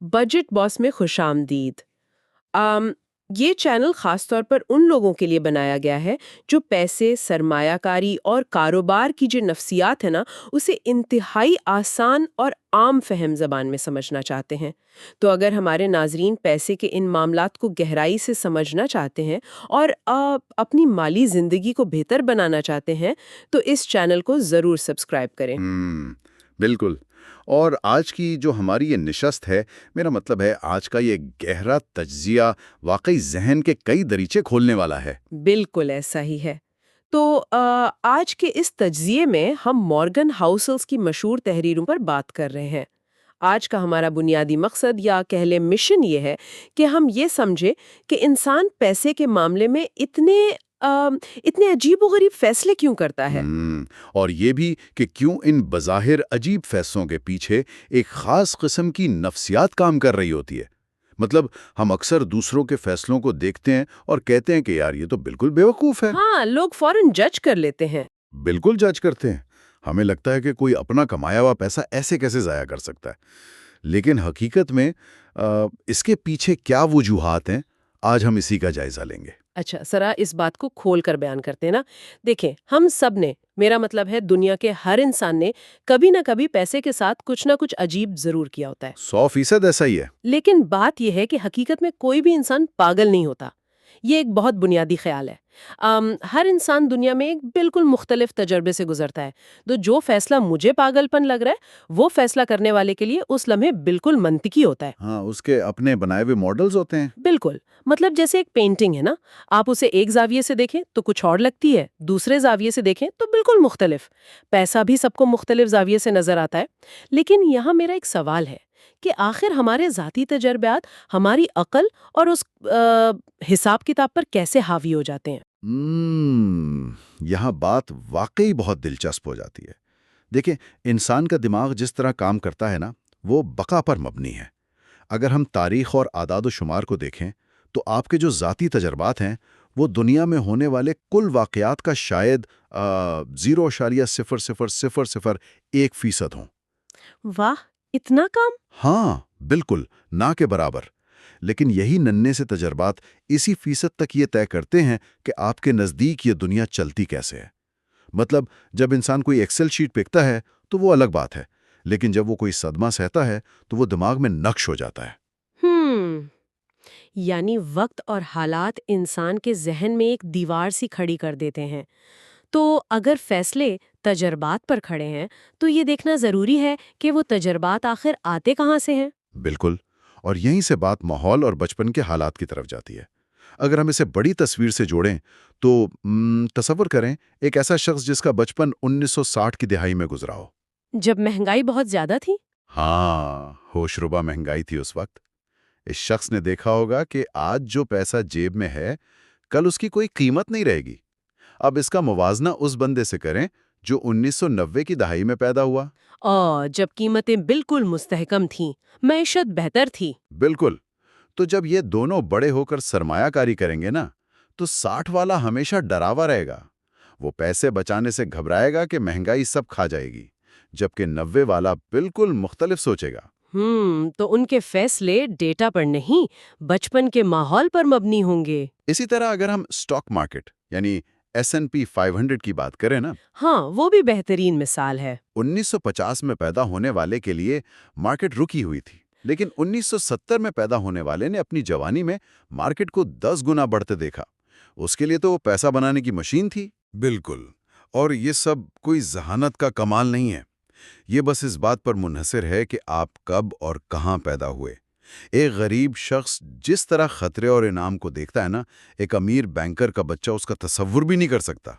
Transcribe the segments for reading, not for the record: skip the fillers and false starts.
Budget باس میں خوش آمدید۔ آم، یہ چینل خاص طور پر ان لوگوں کے لیے بنایا گیا ہے جو پیسے، سرمایہ کاری اور کاروبار کی جو نفسیات ہے نا، اسے انتہائی آسان اور عام فہم زبان میں سمجھنا چاہتے ہیں۔ تو اگر ہمارے ناظرین پیسے کے ان معاملات کو گہرائی سے سمجھنا چاہتے ہیں اور اپنی مالی زندگی کو بہتر بنانا چاہتے ہیں تو اس چینل کو ضرور سبسکرائب کریں۔ بالکل۔ اور آج کی جو ہماری یہ نشست ہے، میرا مطلب ہے آج کا یہ گہرا تجزیہ واقعی ذہن کے کئی دریچے کھولنے والا ہے۔ بالکل ایسا ہی ہے۔ تو آج کے اس تجزیے میں ہم مورگن ہاؤسلز کی مشہور تحریروں پر بات کر رہے ہیں۔ آج کا ہمارا بنیادی مقصد یا کہہ لیں مشن یہ ہے کہ ہم یہ سمجھے کہ انسان پیسے کے معاملے میں اتنے عجیب و غریب فیصلے کیوں کرتا ہے۔ اور یہ بھی کہ کیوں ان بظاہر عجیب فیصلوں کے پیچھے ایک خاص قسم کی نفسیات کام کر رہی ہوتی ہے۔ مطلب ہم اکثر دوسروں کے فیصلوں کو دیکھتے ہیں اور کہتے ہیں کہ یار یہ تو بالکل بیوقوف ہے۔ ہاں، لوگ فوراً جج کر لیتے ہیں۔ بالکل جج کرتے ہیں۔ ہمیں لگتا ہے کہ کوئی اپنا کمایا ہوا پیسہ ایسے کیسے ضائع کر سکتا ہے، لیکن حقیقت میں اس کے پیچھے کیا وجوہات ہیں، آج ہم اسی کا جائزہ لیں گے۔ اچھا، ذرا اس بات کو کھول کر بیان کرتے ہیں نا۔ دیکھیں، ہم سب نے، میرا مطلب ہے دنیا کے ہر انسان نے کبھی نہ کبھی پیسے کے ساتھ کچھ نہ کچھ عجیب ضرور کیا ہوتا ہے۔ 100% ایسا ہی ہے۔ لیکن بات یہ ہے کہ حقیقت میں کوئی بھی انسان پاگل نہیں ہوتا۔ یہ ایک بہت بنیادی خیال ہے۔ ہر انسان دنیا میں ایک بالکل مختلف تجربے سے گزرتا ہے، تو جو فیصلہ مجھے پاگل پن لگ رہا ہے وہ فیصلہ کرنے والے کے لیے اس لمحے بالکل منطقی ہوتا ہے۔ ہاں، اس کے اپنے بنائے ہوئے ماڈلز ہوتے ہیں۔ بالکل، مطلب جیسے ایک پینٹنگ ہے نا، آپ اسے ایک زاویے سے دیکھیں تو کچھ اور لگتی ہے، دوسرے زاویے سے دیکھیں تو بالکل مختلف۔ پیسہ بھی سب کو مختلف زاویے سے نظر آتا ہے۔ لیکن یہاں میرا ایک سوال ہے کہ آخر ہمارے ذاتی تجربات ہماری عقل اور اس حساب کتاب پر کیسے حاوی ہو جاتے ہیں؟ یہاں بات واقعی بہت دلچسپ ہو جاتی ہے۔ دیکھیں، انسان کا دماغ جس طرح کام کرتا ہے نا، وہ بقا پر مبنی ہے۔ اگر ہم تاریخ اور اعداد و شمار کو دیکھیں تو آپ کے جو ذاتی تجربات ہیں وہ دنیا میں ہونے والے کل واقعات کا شاید 0.0001% ہوں۔ واہ، اتنا کام! ہاں، بالکل نہ کے برابر۔ لیکن یہی ننھے سے تجربات اسی فیصد تک یہ طے کرتے ہیں کہ آپ کے نزدیک یہ دنیا چلتی کیسے ہے۔ مطلب جب انسان کوئی ایکسل شیٹ پکتا ہے تو وہ الگ بات ہے، لیکن جب وہ کوئی صدمہ سہتا ہے تو وہ دماغ میں نقش ہو جاتا ہے۔ یعنی وقت اور حالات انسان کے ذہن میں ایک دیوار سی کھڑی کر دیتے ہیں۔ تو اگر فیصلے تجربات پر کھڑے ہیں تو یہ دیکھنا ضروری ہے کہ وہ تجربات آخر آتے کہاں سے ہیں۔ بالکل، اور یہیں سے بات ماحول اور بچپن کے حالات کی طرف جاتی ہے۔ اگر ہم اسے بڑی تصویر سے جوڑیں تو تصور کریں ایک ایسا شخص جس کا بچپن 1960 کی دہائی میں گزرا ہو۔ جب مہنگائی بہت زیادہ تھی؟ ہاں، ہوش ربا مہنگائی تھی اس وقت۔ اس شخص نے دیکھا ہوگا کہ آج جو پیسہ جیب میں ہے کل اس کی کوئی قیمت نہیں رہے گی۔ اب اس کا موازنہ اس بندے سے کریں جو 1990 کی دہائی میں پیدا ہوا۔ جب قیمتیں بالکل مستحکم تھیں، معیشت بہتر تھی۔ بالکل۔ تو جب یہ دونوں بڑے ہو کر سرمایہ کاری کریں گے نا، تو 60 والا ہمیشہ ڈراوا رہے گا۔ وہ پیسے بچانے سے گھبرائے گا کہ مہنگائی سب کھا جائے گی، جبکہ 90 والا بالکل مختلف سوچے گا۔ تو ان کے فیصلے ڈیٹا پر نہیں، بچپن کے ماحول پر مبنی ہوں گے۔ اسی طرح اگر ہم اسٹاک مارکیٹ یعنی S&P 500 کی بات کریں نا، ہاں، وہ بھی بہترین مثال ہے۔ 1950 میں پیدا ہونے والے کے لیے مارکیٹ رکی ہوئی تھی، لیکن 1970 میں پیدا ہونے والے نے اپنی جوانی میں مارکیٹ کو 10 گنا بڑھتے دیکھا۔ اس کے لیے تو وہ پیسہ بنانے کی مشین تھی۔ بالکل، اور یہ سب کوئی ذہانت کا کمال نہیں ہے، یہ بس اس بات پر منحصر ہے کہ آپ کب اور کہاں پیدا ہوئے۔ ایک غریب شخص جس طرح خطرے اور انعام کو دیکھتا ہے نا، ایک امیر بینکر کا بچہ اس کا تصور بھی نہیں کر سکتا۔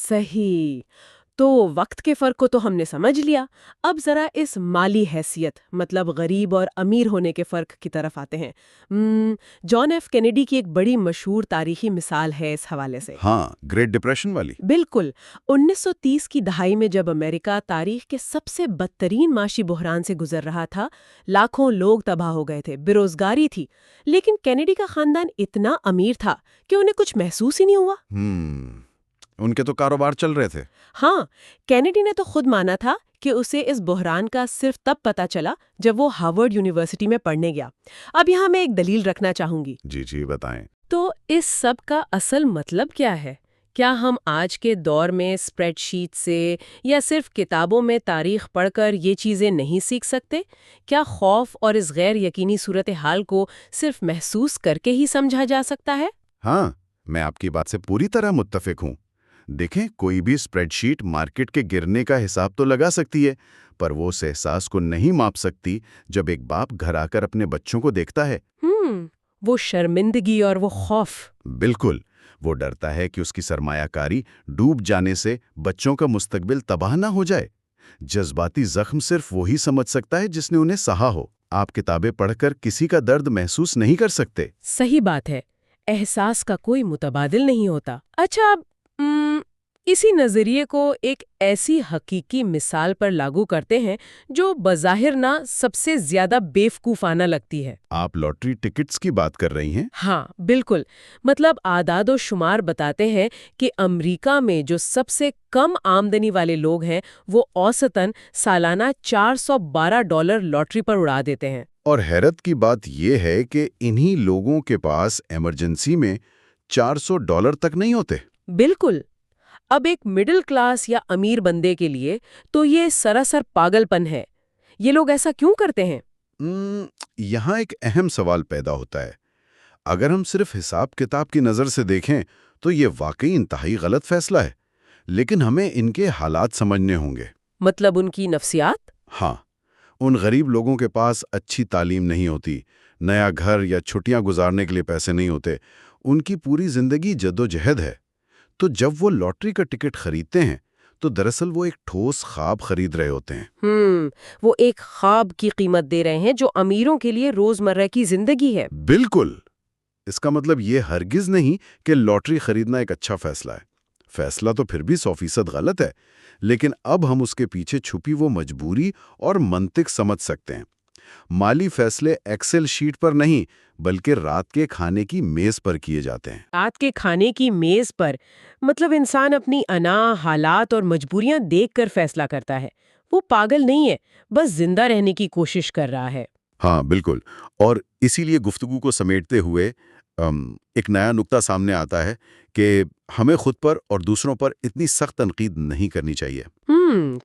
صحیح۔ تو وقت کے فرق کو تو ہم نے سمجھ لیا۔ اب ذرا اس مالی حیثیت مطلب غریب اور امیر ہونے کے فرق کی طرف آتے ہیں۔ جان ایف کینیڈی کی ایک بڑی مشہور تاریخی مثال ہے اس حوالے سے۔ ہاں، گریٹ ڈپریشن والی۔ بالکل۔ 1930 کی دہائی میں جب امریکہ تاریخ کے سب سے بدترین معاشی بحران سے گزر رہا تھا، لاکھوں لوگ تباہ ہو گئے تھے، بے روزگاری تھی، لیکن کینیڈی کا خاندان اتنا امیر تھا کہ انہیں کچھ محسوس ہی نہیں ہوا۔ ان کے تو کاروبار چل رہے تھے۔ ہاں، کینیڈی نے تو خود مانا تھا کہ اسے اس بحران کا صرف تب پتہ چلا جب وہ ہارورڈ یونیورسٹی میں پڑھنے گیا۔ اب یہاں میں ایک دلیل رکھنا چاہوں گی۔ جی جی بتائیں۔ تو اس سب کا اصل مطلب کیا ہے؟ کیا ہم آج کے دور میں اسپریڈ شیٹ سے یا صرف کتابوں میں تاریخ پڑھ کر یہ چیزیں نہیں سیکھ سکتے؟ کیا خوف اور اس غیر یقینی صورتحال کو صرف محسوس کر کے ہی سمجھا جا سکتا ہے؟ ہاں، میں آپ کی بات سے پوری طرح متفق ہوں۔ دیکھیں، کوئی بھی اسپریڈ شیٹ مارکیٹ کے گرنے کا حساب تو لگا سکتی ہے، پر وہ اس احساس کو نہیں ماپ سکتی جب ایک باپ گھر آ کر اپنے بچوں کو دیکھتا ہے۔ وہ شرمندگی اور وہ خوف۔ بالکل، وہ ڈرتا ہے کہ اس کی سرمایہ کاری ڈوب جانے سے بچوں کا مستقبل تباہ نہ ہو جائے۔ جذباتی زخم صرف وہی سمجھ سکتا ہے جس نے انہیں سہا ہو۔ آپ کتابیں پڑھ کر کسی کا درد محسوس نہیں کر سکتے۔ صحیح بات ہے، احساس کا کوئی متبادل نہیں ہوتا۔ اچھا، اب اسی نظریے کو ایک ایسی حقیقی مثال پر لاگو کرتے ہیں جو بظاہر نہ سب سے زیادہ بیوقوفانہ لگتی ہے۔ آپ لاٹری ٹکٹس کی بات کر رہی ہیں؟ ہاں بالکل، مطلب اعداد و شمار بتاتے ہیں کہ امریکہ میں جو سب سے کم آمدنی والے لوگ ہیں وہ اوسطاً سالانہ $412 لاٹری پر اڑا دیتے ہیں۔ اور حیرت کی بات یہ ہے کہ انہی لوگوں کے پاس ایمرجنسی میں $400 تک نہیں ہوتے۔ بالکل، اب ایک مڈل کلاس یا امیر بندے کے لیے تو یہ سراسر پاگل پن ہے۔ یہ لوگ ایسا کیوں کرتے ہیں؟ یہاں ایک اہم سوال پیدا ہوتا ہے۔ اگر ہم صرف حساب کتاب کی نظر سے دیکھیں تو یہ واقعی انتہائی غلط فیصلہ ہے، لیکن ہمیں ان کے حالات سمجھنے ہوں گے۔ مطلب ان کی نفسیات؟ ہاں، ان غریب لوگوں کے پاس اچھی تعلیم نہیں ہوتی، نیا گھر یا چھٹیاں گزارنے کے لیے پیسے نہیں ہوتے، ان کی پوری زندگی جدوجہد ہے۔ تو جب وہ لاٹری کا ٹکٹ خریدتے ہیں تو دراصل وہ ایک ٹھوس خواب خرید رہے ہوتے ہیں۔ وہ ایک خواب کی قیمت دے رہے ہیں جو امیروں کے لیے روزمرہ کی زندگی ہے۔ بالکل، اس کا مطلب یہ ہرگز نہیں کہ لاٹری خریدنا ایک اچھا فیصلہ ہے۔ فیصلہ تو پھر بھی 100% غلط ہے، لیکن اب ہم اس کے پیچھے چھپی وہ مجبوری اور منطق سمجھ سکتے ہیں۔ مالی فیصلے ایکسل شیٹ پر نہیں بلکہ رات کے کھانے کی میز پر کیے جاتے ہیں۔ رات کے کھانے کی میز پر مطلب انسان اپنی انا، حالات اور مجبوریاں دیکھ کر فیصلہ کرتا ہے۔ وہ پاگل نہیں ہے، بس زندہ رہنے کی کوشش کر رہا ہے۔ ہاں بالکل، اور اسی لیے گفتگو کو سمیٹتے ہوئے ایک نیا نکتہ سامنے آتا ہے کہ ہمیں خود پر اور دوسروں پر اتنی سخت تنقید نہیں کرنی چاہیے۔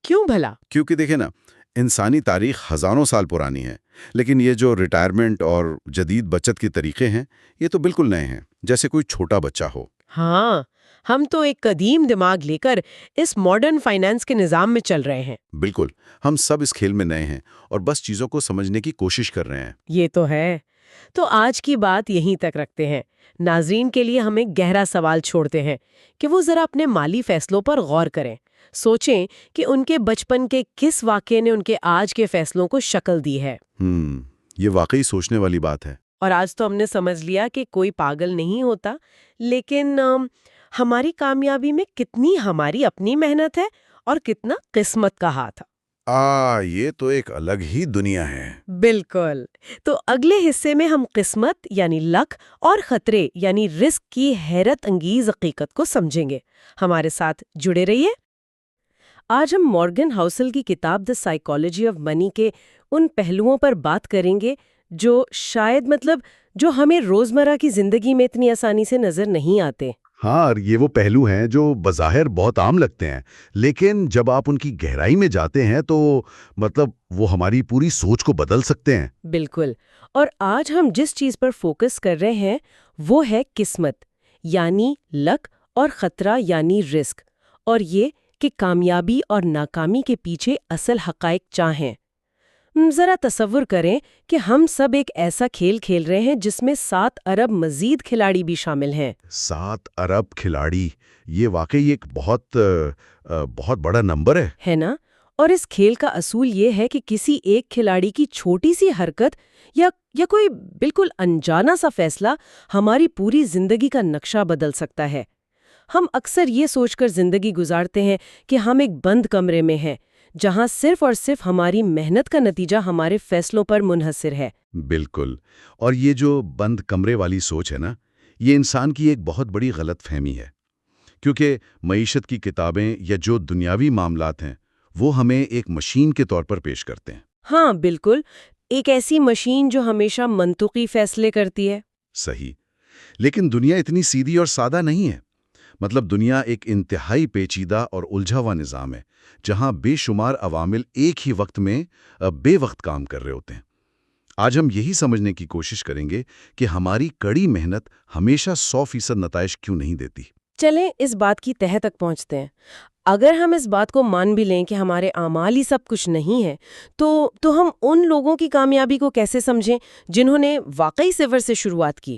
کیوں بھلا؟ کیونکہ دیکھیں نا، انسانی تاریخ ہزاروں سال پرانی ہے، لیکن یہ جو ریٹائرمنٹ اور جدید بچت کے طریقے ہیں یہ تو بالکل نئے ہیں، جیسے کوئی چھوٹا بچہ ہو۔ ہاں، ہم تو ایک قدیم دماغ لے کر اس ماڈرن فائنانس کے نظام میں چل رہے ہیں۔ بالکل، ہم سب اس کھیل میں نئے ہیں اور بس چیزوں کو سمجھنے کی کوشش کر رہے ہیں۔ یہ تو ہے۔ تو آج کی بات یہیں تک رکھتے ہیں۔ ناظرین کے لیے ہمیں گہرا سوال چھوڑتے ہیں کہ وہ ذرا اپنے مالی فیصلوں پر غور کریں، سوچیں کہ ان کے بچپن کے کس واقعے نے ان کے آج کے فیصلوں کو شکل دی ہے۔ یہ واقعی سوچنے والی بات ہے۔ اور آج تو ہم نے سمجھ لیا کہ کوئی پاگل نہیں ہوتا، لیکن ہماری کامیابی میں کتنی ہماری اپنی محنت ہے اور کتنا قسمت کا ہاتھ۔ یہ تو ایک الگ ہی دنیا ہے۔ بالکل۔ تو اگلے حصے میں ہم قسمت یعنی لک اور خطرے یعنی رسک کی حیرت انگیز حقیقت کو سمجھیں گے۔ ہمارے ساتھ جڑے رہیے۔ آج ہم مورگن ہاؤسل کی کتاب دی سائیکالوجی آف منی کے ان پہلوؤں پر بات کریں گے جو شاید جو ہمیں روزمرہ کی زندگی میں اتنی آسانی سے نظر نہیں آتے۔ ہاں، یہ وہ پہلو ہیں جو بظاہر بہت عام لگتے ہیں، لیکن جب آپ ان کی گہرائی میں جاتے ہیں تو وہ ہماری پوری سوچ کو بدل سکتے ہیں۔ بالکل، اور آج ہم جس چیز پر فوکس کر رہے ہیں وہ ہے قسمت یعنی لک اور خطرہ یعنی رسک، اور یہ کہ کامیابی اور ناکامی کے پیچھے اصل حقائق کیا ہیں۔ ذرا تصور کریں کہ ہم سب ایک ایسا کھیل کھیل رہے ہیں جس میں 7 ارب مزید کھلاڑی بھی شامل ہیں۔ 7 ارب کھلاڑی، یہ واقعی ایک بہت بڑا نمبر ہے نا؟ اور اس کھیل کا اصول یہ ہے کہ کسی ایک کھلاڑی کی چھوٹی سی حرکت یا کوئی بالکل انجانا سا فیصلہ ہماری پوری زندگی کا نقشہ بدل سکتا ہے۔ ہم اکثر یہ سوچ کر زندگی گزارتے ہیں کہ ہم ایک بند کمرے میں ہیں جہاں صرف اور صرف ہماری محنت کا نتیجہ ہمارے فیصلوں پر منحصر ہے۔ بالکل، اور یہ جو بند کمرے والی سوچ ہے نا، یہ انسان کی ایک بہت بڑی غلط فہمی ہے، کیونکہ معیشت کی کتابیں یا جو دنیاوی معاملات ہیں وہ ہمیں ایک مشین کے طور پر پیش کرتے ہیں۔ ہاں بالکل، ایک ایسی مشین جو ہمیشہ منطقی فیصلے کرتی ہے۔ صحیح، لیکن دنیا اتنی سیدھی اور سادہ نہیں ہے۔ مطلب دنیا ایک انتہائی پیچیدہ اور الجھا ہوا نظام ہے جہاں بے شمار عوامل ایک ہی وقت میں بے وقت کام کر رہے ہوتے ہیں۔ آج ہم یہی سمجھنے کی کوشش کریں گے کہ ہماری کڑی محنت ہمیشہ 100% نتائج کیوں نہیں دیتی۔ چلیں اس بات کی تہہ تک پہنچتے ہیں۔ اگر ہم اس بات کو مان بھی لیں کہ ہمارے اعمال ہی سب کچھ نہیں ہے تو ہم ان لوگوں کی کامیابی کو کیسے سمجھیں جنہوں نے واقعی صفر سے شروعات کی؟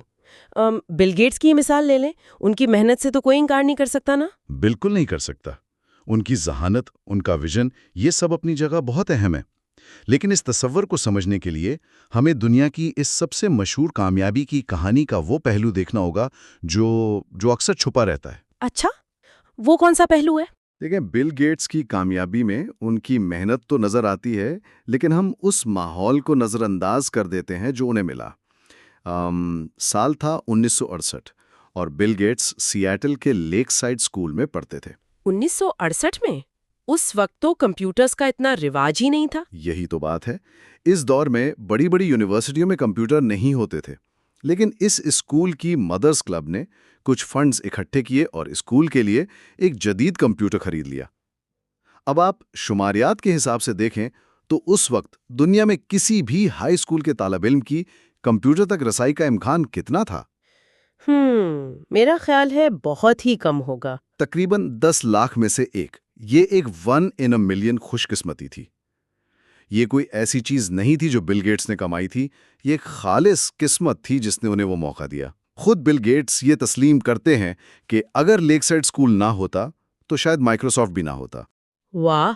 بل گیٹس کی مثال لے لیں، ان کی محنت سے تو کوئی انکار نہیں کر سکتا نا؟ بالکل نہیں کر سکتا۔ ان کی ذہانت، ان کا ویژن، یہ سب اپنی جگہ بہت اہم ہے۔ لیکن اس تصور کو سمجھنے کے لیے ہمیں دنیا کی اس سب سے مشہور کامیابی کی کہانی کا وہ پہلو دیکھنا ہوگا جو اکثر چھپا رہتا ہے۔ اچھا، وہ کون سا پہلو ہے؟ دیکھیں، بل گیٹس کی کامیابی میں ان کی محنت تو نظر آتی ہے، لیکن ہم اس ماحول کو نظر انداز کر دیتے ہیں جو انہیں ملا۔ سال تھا 1968 اور بل گیٹس سیاٹل کے لیک سائڈ اسکول میں پڑھتے تھے۔ 1968 میں؟ اس وقت تو کمپیوٹرز کا اتنا رواج ہی نہیں تھا۔ یہی تو بات ہے، اس دور میں بڑی بڑی یونیورسٹیوں میں کمپیوٹر نہیں ہوتے تھے، لیکن اس اسکول کی مدرس کلب نے کچھ فنڈز اکٹھے کیے اور اسکول کے لیے ایک جدید کمپیوٹر خرید لیا۔ اب آپ شماریات کے حساب سے دیکھیں تو اس وقت دنیا میں کسی بھی ہائی اسکول کے طالب علم کی کمپیوٹر تک رسائی کا امکان کتنا تھا؟ میرا خیال ہے بہت ہی کم ہوگا۔ تقریباً 10 لاکھ میں سے ایک۔ یہ ایک 1 in a million خوش قسمتی تھی۔ یہ کوئی ایسی چیز نہیں تھی جو بل گیٹس نے کمائی تھی، یہ ایک خالص قسمت تھی جس نے انہیں وہ موقع دیا۔ خود بل گیٹس یہ تسلیم کرتے ہیں کہ اگر لیک سائڈ اسکول نہ ہوتا تو شاید مائکروسافٹ بھی نہ ہوتا۔ واہ،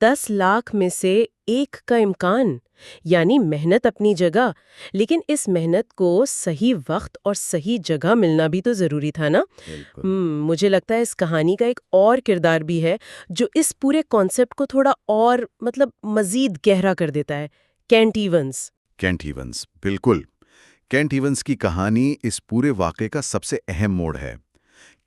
10 لاکھ میں سے ایک کا امکان، یعنی محنت اپنی جگہ، لیکن اس محنت کو صحیح وقت اور صحیح جگہ ملنا بھی تو ضروری تھا نا؟ مجھے لگتا ہے اس کہانی کا ایک اور کردار بھی ہے جو اس پورے کانسیپٹ کو تھوڑا اور مزید گہرا کر دیتا ہے، کینٹ ایونز۔ کینٹ ایونز، بالکل۔ کینٹ ایونز کی کہانی اس پورے واقعے کا سب سے اہم موڑ ہے۔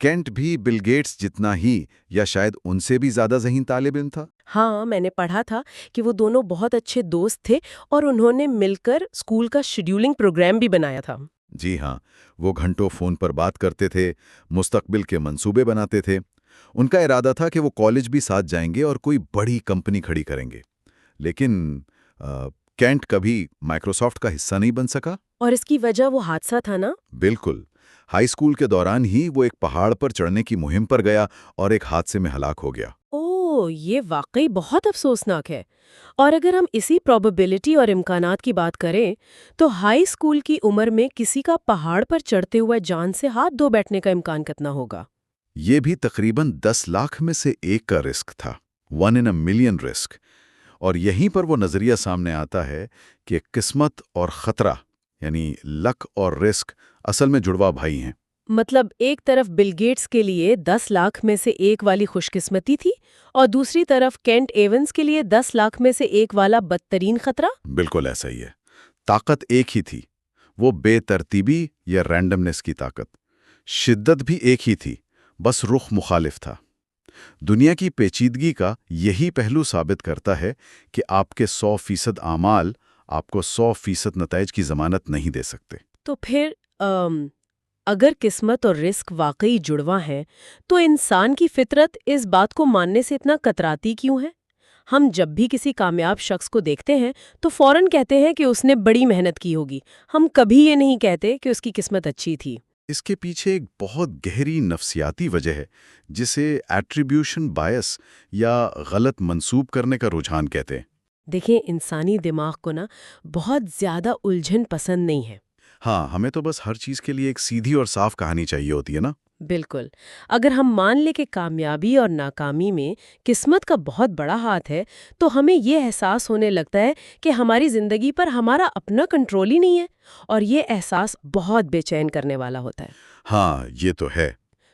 کینٹ بھی بل گیٹس جتنا ہی یا شاید ان سے بھی زیادہ ذہین طالب علم تھا۔ ہاں، میں نے پڑھا تھا کہ وہ دونوں بہت اچھے دوست تھے اور انہوں نے مل کر اسکول کا شیڈیولنگ پروگرام بھی بنایا تھا۔ جی ہاں، وہ گھنٹوں فون پر بات کرتے تھے، مستقبل کے منصوبے بناتے تھے۔ ان کا ارادہ تھا کہ وہ کالج بھی ساتھ جائیں گے اور کوئی بڑی کمپنی کھڑی کریں گے۔ لیکن کینٹ کبھی مائکروسافٹ کا حصہ نہیں بن سکا۔ اور اس کی وجہ وہ حادثہ تھا نا؟ بالکل۔ ہائی اسکول کے دوران ہی وہ ایک پہاڑ پر چڑھنے کی مہم پر گیا اور ایک حادثے میں ہلاک ہو گیا۔ یہ واقعی بہت افسوسناک ہے۔ اور اگر ہم اسی پروبیبلٹی اور امکانات کی بات کریں تو ہائی اسکول کی عمر میں کسی کا پہاڑ پر چڑھتے ہوئے جان سے ہاتھ دھو بیٹھنے کا امکان کتنا ہوگا؟ یہ بھی تقریباً 10 لاکھ میں سے ایک کا رسک تھا، 1 in a million رسک۔ اور یہیں پر وہ نظریہ سامنے آتا ہے کہ قسمت اور خطرہ یعنی لک اور رسک اصل میں جڑوا بھائی ہیں۔ مطلب ایک طرف بل گیٹس کے لیے 10 لاکھ میں سے ایک والی خوش قسمتی تھی اور دوسری طرف کینٹ ایونز کے لیے 10 لاکھ میں سے ایک والا بدترین خطرہ؟ بالکل ایسا ہی ہے۔ طاقت ایک ہی تھی، وہ بے ترتیبی یا رینڈمنس کی طاقت۔ شدت بھی ایک ہی تھی، بس رخ مخالف تھا۔ دنیا کی پیچیدگی کا یہی پہلو ثابت کرتا ہے کہ آپ کے 100% اعمال آپ کو 100% نتائج کی ضمانت نہیں دے سکتے۔ تو پھر اگر قسمت اور رزق واقعی جڑواں ہیں تو انسان کی فطرت اس بات کو ماننے سے اتنا کتراتی کیوں ہے؟ ہم جب بھی کسی کامیاب شخص کو دیکھتے ہیں تو فوراً کہتے ہیں کہ اس نے بڑی محنت کی ہوگی، ہم کبھی یہ نہیں کہتے کہ اس کی قسمت اچھی تھی۔ اس کے پیچھے ایک بہت گہری نفسیاتی وجہ ہے جسے ایٹریبیوشن بائس یا غلط منسوب کرنے کا رجحان کہتے ہیں۔ دیکھیں، انسانی دماغ کو بہت زیادہ الجھن پسند نہیں ہے۔ ہاں، ہمیں تو بس ہر چیز کے لیے ایک سیدھی اور صاف کہانی چاہیے ہوتی ہے نا۔ بالکل۔ اگر ہم مان لیں کہ کامیابی اور ناکامی میں قسمت کا بہت بڑا ہاتھ ہے تو ہمیں یہ احساس ہونے لگتا ہے کہ ہماری زندگی پر ہمارا اپنا کنٹرول ہی نہیں ہے، اور یہ احساس بہت بے چین کرنے والا ہوتا ہے۔ ہاں، یہ تو ہے۔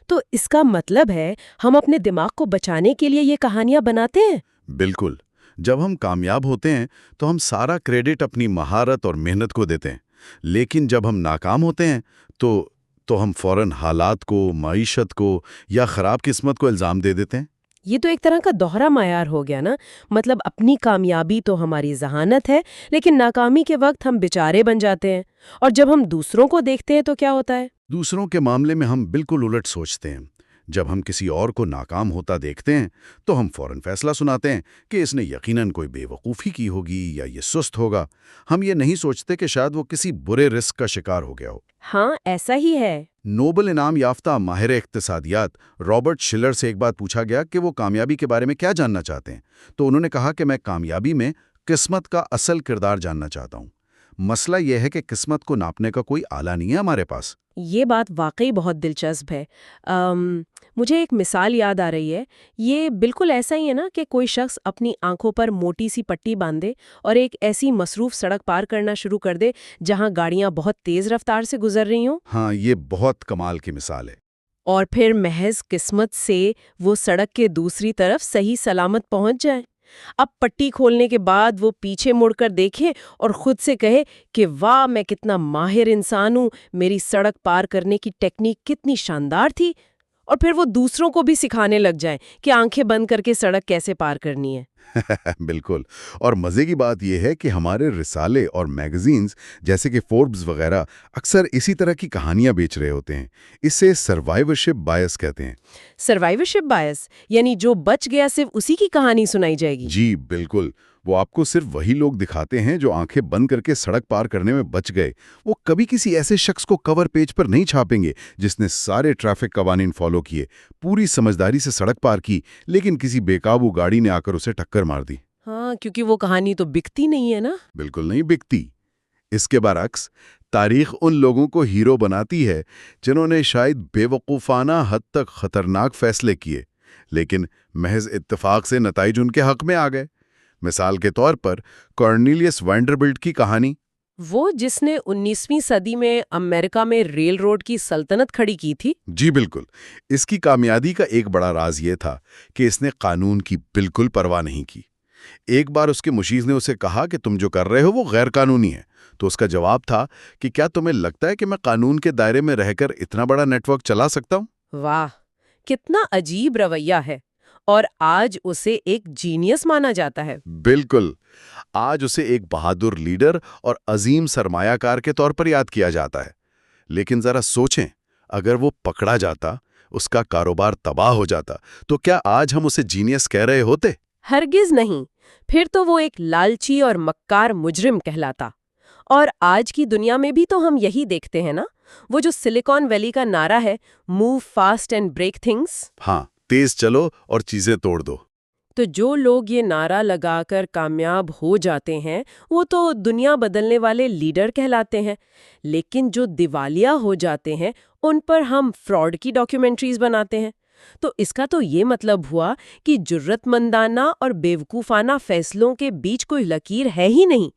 تو اس کا مطلب ہے ہم اپنے دماغ کو بچانے کے لیے یہ کہانیاں بناتے ہیں؟ بالکل۔ جب ہم کامیاب ہوتے ہیں تو ہم سارا کریڈٹ اپنی مہارت اور محنت کو دیتے ہیں، لیکن جب ہم ناکام ہوتے ہیں تو تو ہم فوراً حالات کو، معیشت کو یا خراب قسمت کو الزام دے دیتے ہیں۔ یہ تو ایک طرح کا دوہرا معیار ہو گیا نا، مطلب اپنی کامیابی تو ہماری ذہانت ہے، لیکن ناکامی کے وقت ہم بیچارے بن جاتے ہیں، اور جب ہم دوسروں کو دیکھتے ہیں تو کیا ہوتا ہے؟ دوسروں کے معاملے میں ہم بالکل الٹ سوچتے ہیں۔ جب ہم کسی اور کو ناکام ہوتا دیکھتے ہیں تو ہم فوراً فیصلہ سناتے ہیں کہ اس نے یقیناً کوئی بے وقوفی کی ہوگی یا یہ سست ہوگا۔ ہم یہ نہیں سوچتے کہ شاید وہ کسی برے رسک کا شکار ہو گیا ہو۔ ہاں، ایسا ہی ہے۔ نوبل انعام یافتہ ماہر اقتصادیات رابرٹ شلر سے ایک بات پوچھا گیا کہ وہ کامیابی کے بارے میں کیا جاننا چاہتے ہیں، تو انہوں نے کہا کہ میں کامیابی میں قسمت کا اصل کردار جاننا چاہتا ہوں۔ مسئلہ یہ ہے کہ قسمت کو ناپنے کا کوئی آلہ نہیں ہے ہمارے پاس۔ یہ بات واقعی بہت دلچسپ ہے۔ مجھے ایک مثال یاد آ رہی ہے۔ یہ بالکل ایسا ہی ہے نا کہ کوئی شخص اپنی آنکھوں پر موٹی سی پٹی باندھے اور ایک ایسی مصروف سڑک پار کرنا شروع کر دے جہاں گاڑیاں بہت تیز رفتار سے گزر رہی ہوں، ہاں، یہ بہت کمال کی مثال ہے۔ اور پھر محض قسمت سے وہ سڑک کے دوسری طرف صحیح سلامت پہنچ جائے۔ اب پٹی کھولنے کے بعد وہ پیچھے مڑ کر دیکھے اور خود سے کہے کہ واہ، میں کتنا ماہر انسان ہوں، میری سڑک پار کرنے کی ٹیکنیک کتنی شاندار تھی، اور پھر وہ دوسروں کو بھی سکھانے لگ جائیں کہ آنکھیں بند کر کے سڑک کیسے پار کرنی ہے۔ بالکل، اور مزے کی بات یہ ہے کہ ہمارے رسالے اور میگزینز جیسے کہ فوربس وغیرہ اکثر اسی طرح کی کہانیاں بیچ رہے ہوتے ہیں۔ اسے سروائیورشپ بائس کہتے ہیں۔ سروائیورشپ بائس، یعنی جو بچ گیا صرف اسی کی کہانی سنائی جائے گی؟ جی بالکل، وہ آپ کو صرف وہی لوگ دکھاتے ہیں جو آنکھیں بند کر کے سڑک پار کرنے میں بچ گئے۔ وہ کبھی کسی ایسے شخص کو کور پیج پر نہیں چھاپیں گے جس نے سارے ٹریفک قوانین فالو کیے، پوری سمجھداری سے سڑک پار کی، لیکن کسی بے قابو گاڑی نے آ کر اسے ٹکر مار دی۔ ہاں، کیونکہ وہ کہانی تو بکتی نہیں ہے نا۔ بالکل نہیں بکتی۔ اس کے برعکس تاریخ ان لوگوں کو ہیرو بناتی ہے جنہوں نے شاید بے وقوفانہ حد تک خطرناک فیصلے کیے، لیکن محض اتفاق سے نتائج ان کے حق میں آ گئے۔ مثال کے طور پر کارنیلیس وینڈربلٹ کی کہانی۔ وہ جس نے 19ویں صدی میں امریکہ میں ریل روڈ کی سلطنت کھڑی کی تھی۔ جی بالکل، اس کی کامیابی کا ایک بڑا راز یہ تھا کہ اس نے قانون کی بالکل پرواہ نہیں کی۔ ایک بار اس کے مشیر نے اسے کہا کہ تم جو کر رہے ہو وہ غیر قانونی ہے، تو اس کا جواب تھا کہ کیا تمہیں لگتا ہے کہ میں قانون کے دائرے میں رہ کر اتنا بڑا نیٹ ورک چلا سکتا ہوں؟ واہ، کتنا عجیب رویہ ہے، اور آج اسے ایک جینیس مانا جاتا ہے۔ بالکل، آج اسے ایک بہادر لیڈر اور عظیم سرمایہ کار کے طور پر یاد کیا جاتا ہے۔ لیکن ذرا سوچیں، اگر وہ پکڑا جاتا، اس کا کاروبار تباہ ہو جاتا، تو کیا آج ہم اسے جینیس کہہ رہے ہوتے؟ ہرگز نہیں، پھر تو وہ ایک لالچی اور مکار مجرم کہلاتا۔ اور آج کی دنیا میں بھی تو ہم یہی دیکھتے ہیں نا، وہ جو سلیکان ویلی کا نعرہ ہے، move fast and break things. ہاں، تیز چلو اور چیزیں توڑ دو۔ تو جو لوگ یہ نعرہ لگا کر کامیاب ہو جاتے ہیں وہ تو دنیا بدلنے والے لیڈر کہلاتے ہیں، لیکن جو دیوالیہ ہو جاتے ہیں ان پر ہم فراڈ کی ڈاکیومنٹریز بناتے ہیں۔ تو اس کا تو یہ مطلب ہوا کہ جرت مندانہ اور بیوقوفانہ فیصلوں کے بیچ کوئی لکیر ہے ہی نہیں۔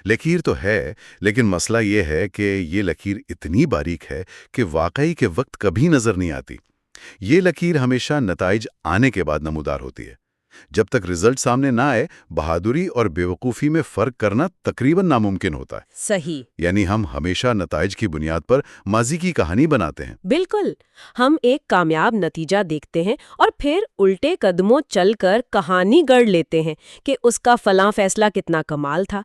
لکیر تو ہے، لیکن مسئلہ یہ ہے کہ یہ لکیر اتنی باریک ہے کہ واقعی کے وقت کبھی نظر نہیں آتی۔ یہ لکیر ہمیشہ نتائج آنے کے بعد نمودار ہوتی ہے۔ جب تک رزلٹ سامنے نہ آئے، بہادری اور بیوقوفی میں فرق کرنا تقریباً ناممکن ہوتا ہے۔ صحیح۔ یعنی ہم ہمیشہ نتائج کی بنیاد پر ماضی کی کہانی بناتے ہیں۔ بالکل، ہم ایک کامیاب نتیجہ دیکھتے ہیں اور پھر الٹے قدموں چل کر کہانی گڑھ لیتے ہیں کہ اس کا فلاں فیصلہ کتنا کمال تھا،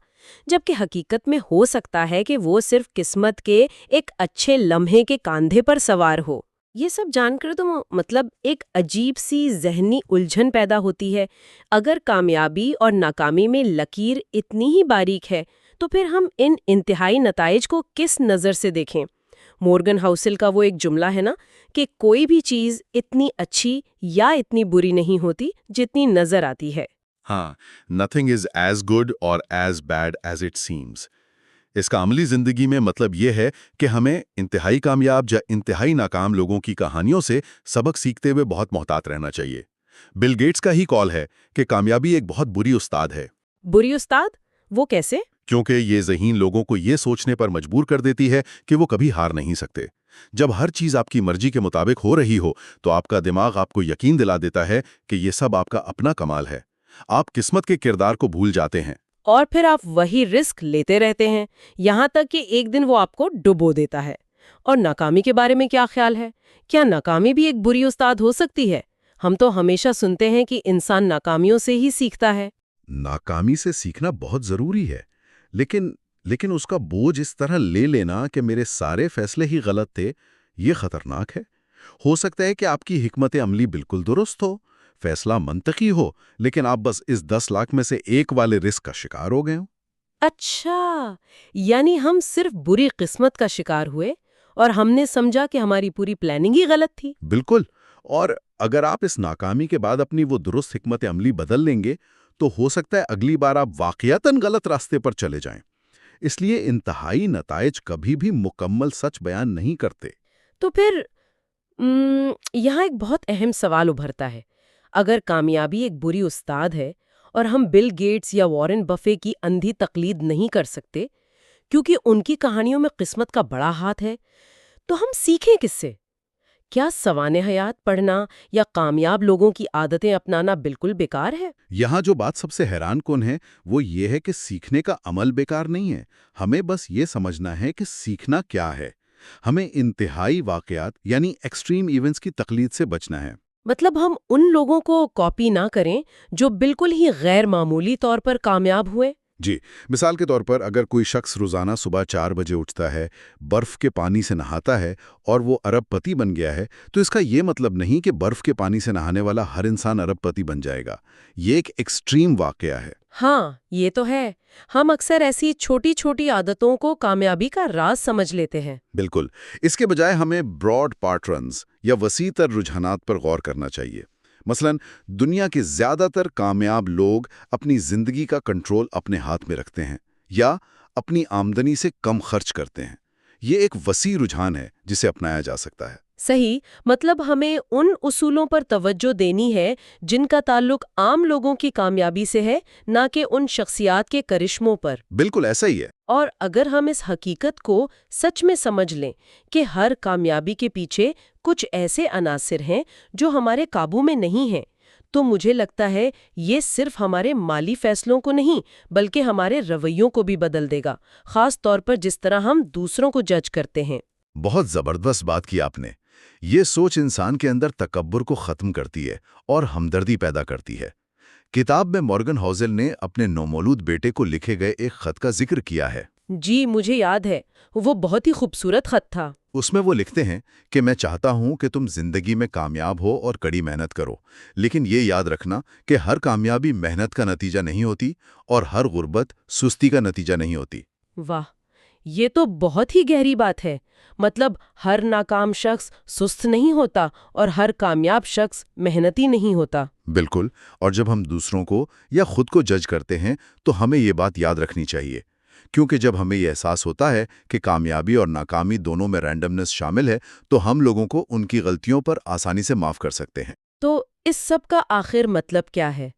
جبکہ حقیقت میں ہو سکتا ہے کہ وہ صرف قسمت کے ایک اچھے لمحے کے کاندھے پر سوار ہو۔ یہ سب جان کر تو مطلب ایک عجیب سی ذہنی الجھن پیدا ہوتی ہے۔ اگر کامیابی اور ناکامی میں لکیر اتنی ہی باریک ہے تو پھر ہم ان انتہائی نتائج کو کس نظر سے دیکھیں؟ مورگن ہاؤسل کا وہ ایک جملہ ہے نا کہ کوئی بھی چیز اتنی اچھی یا اتنی بری نہیں ہوتی جتنی نظر آتی ہے۔ ہاں، nothing is as good or as bad as it seems۔ اس کا عملی زندگی میں مطلب یہ ہے کہ ہمیں انتہائی کامیاب یا انتہائی ناکام لوگوں کی کہانیوں سے سبق سیکھتے ہوئے بہت محتاط رہنا چاہیے۔ بل گیٹس کا ہی کال ہے کہ کامیابی ایک بہت بری استاد ہے۔ بری استاد؟ وہ کیسے؟ کیونکہ یہ ذہین لوگوں کو یہ سوچنے پر مجبور کر دیتی ہے کہ وہ کبھی ہار نہیں سکتے۔ جب ہر چیز آپ کی مرضی کے مطابق ہو رہی ہو تو آپ کا دماغ آپ کو یقین دلا دیتا ہے کہ یہ سب آپ کا اپنا کمال ہے۔ آپ قسمت کے کردار کو بھول جاتے ہیں، اور پھر آپ وہی رسک لیتے رہتے ہیں، یہاں تک کہ ایک دن وہ آپ کو ڈبو دیتا ہے۔ اور ناکامی کے بارے میں کیا خیال ہے؟ کیا ناکامی بھی ایک بری استاد ہو سکتی ہے؟ ہم تو ہمیشہ سنتے ہیں کہ انسان ناکامیوں سے ہی سیکھتا ہے۔ ناکامی سے سیکھنا بہت ضروری ہے، لیکن اس کا بوجھ اس طرح لے لینا کہ میرے سارے فیصلے ہی غلط تھے، یہ خطرناک ہے۔ ہو سکتا ہے کہ آپ کی حکمت عملی بالکل درست ہو، فیصلہ منطقی ہو، لیکن آپ بس اس 10 لاکھ میں سے ایک والے رسک کا شکار ہو گئے ہوں۔ اچھا، یعنی ہم صرف بری قسمت کا شکار ہوئے اور ہم نے سمجھا کہ ہماری پوری پلاننگ ہی غلط تھی۔ بالکل، اور اگر آپ اس ناکامی کے بعد اپنی وہ درست حکمت عملی بدل لیں گے تو ہو سکتا ہے اگلی بار آپ واقعتاً غلط راستے پر چلے جائیں۔ اس لیے انتہائی نتائج کبھی بھی مکمل سچ بیان نہیں کرتے۔ تو پھر یہاں ایک بہت اہم سوال ابھرتا ہے۔ اگر کامیابی ایک بری استاد ہے اور ہم بل گیٹس یا وارن بفے کی اندھی تقلید نہیں کر سکتے کیونکہ ان کی کہانیوں میں قسمت کا بڑا ہاتھ ہے، تو ہم سیکھیں کس سے؟ کیا سوانح حیات پڑھنا یا کامیاب لوگوں کی عادتیں اپنانا بالکل بیکار ہے؟ یہاں جو بات سب سے حیران کن ہے وہ یہ ہے کہ سیکھنے کا عمل بیکار نہیں ہے، ہمیں بس یہ سمجھنا ہے کہ سیکھنا کیا ہے۔ ہمیں انتہائی واقعات یعنی ایکسٹریم ایونٹس کی تقلید سے بچنا ہے۔ مطلب ہم ان لوگوں کو کاپی نہ کریں جو بالکل ہی غیر معمولی طور پر کامیاب ہوئے۔ جی، مثال کے طور پر اگر کوئی شخص روزانہ صبح 4 بجے اٹھتا ہے، برف کے پانی سے نہاتا ہے اور وہ ارب پتی بن گیا ہے، تو اس کا یہ مطلب نہیں کہ برف کے پانی سے نہانے والا ہر انسان ارب پتی بن جائے گا۔ یہ ایک ایکسٹریم واقعہ ہے۔ ہاں، یہ تو ہے۔ ہم اکثر ایسی چھوٹی چھوٹی عادتوں کو کامیابی کا راز سمجھ لیتے ہیں۔ بالکل، اس کے بجائے ہمیں براڈ پیٹرنز یا وسیع تر رجحانات پر غور کرنا چاہیے۔ مثلا دنیا کے زیادہ تر کامیاب لوگ اپنی زندگی کا کنٹرول اپنے ہاتھ میں رکھتے ہیں یا اپنی آمدنی سے کم خرچ کرتے ہیں۔ یہ ایک وسیع رجحان ہے جسے اپنایا جا سکتا ہے۔ صحیح، مطلب ہمیں ان اصولوں پر توجہ دینی ہے جن کا تعلق عام لوگوں کی کامیابی سے ہے، نہ کہ ان شخصیات کے کرشموں پر۔ بالکل ایسا ہی ہے۔ اور اگر ہم اس حقیقت کو سچ میں سمجھ لیں کہ ہر کامیابی کے پیچھے کچھ ایسے عناصر ہیں جو ہمارے قابو میں نہیں ہیں، تو مجھے لگتا ہے یہ صرف ہمارے مالی فیصلوں کو نہیں بلکہ ہمارے رویوں کو بھی بدل دے گا، خاص طور پر جس طرح ہم دوسروں کو جج کرتے ہیں۔ بہت زبردست بات کی آپ نے۔ یہ سوچ انسان کے اندر تکبر کو ختم کرتی ہے اور ہمدردی پیدا کرتی ہے۔ کتاب میں مورگن ہاؤزل نے اپنے نومولود بیٹے کو لکھے گئے ایک خط کا ذکر کیا ہے۔ جی، مجھے یاد ہے، وہ بہت ہی خوبصورت خط تھا۔ اس میں وہ لکھتے ہیں کہ میں چاہتا ہوں کہ تم زندگی میں کامیاب ہو اور کڑی محنت کرو، لیکن یہ یاد رکھنا کہ ہر کامیابی محنت کا نتیجہ نہیں ہوتی اور ہر غربت سستی کا نتیجہ نہیں ہوتی۔ واہ، یہ تو بہت ہی گہری بات ہے۔ مطلب ہر ناکام شخص سست نہیں ہوتا اور ہر کامیاب شخص محنتی نہیں ہوتا۔ بالکل، اور جب ہم دوسروں کو یا خود کو جج کرتے ہیں تو ہمیں یہ بات یاد رکھنی چاہیے، کیونکہ جب ہمیں یہ احساس ہوتا ہے کہ کامیابی اور ناکامی دونوں میں رینڈمنس شامل ہے تو ہم لوگوں کو ان کی غلطیوں پر آسانی سے معاف کر سکتے ہیں۔ تو اس سب کا آخر مطلب کیا ہے؟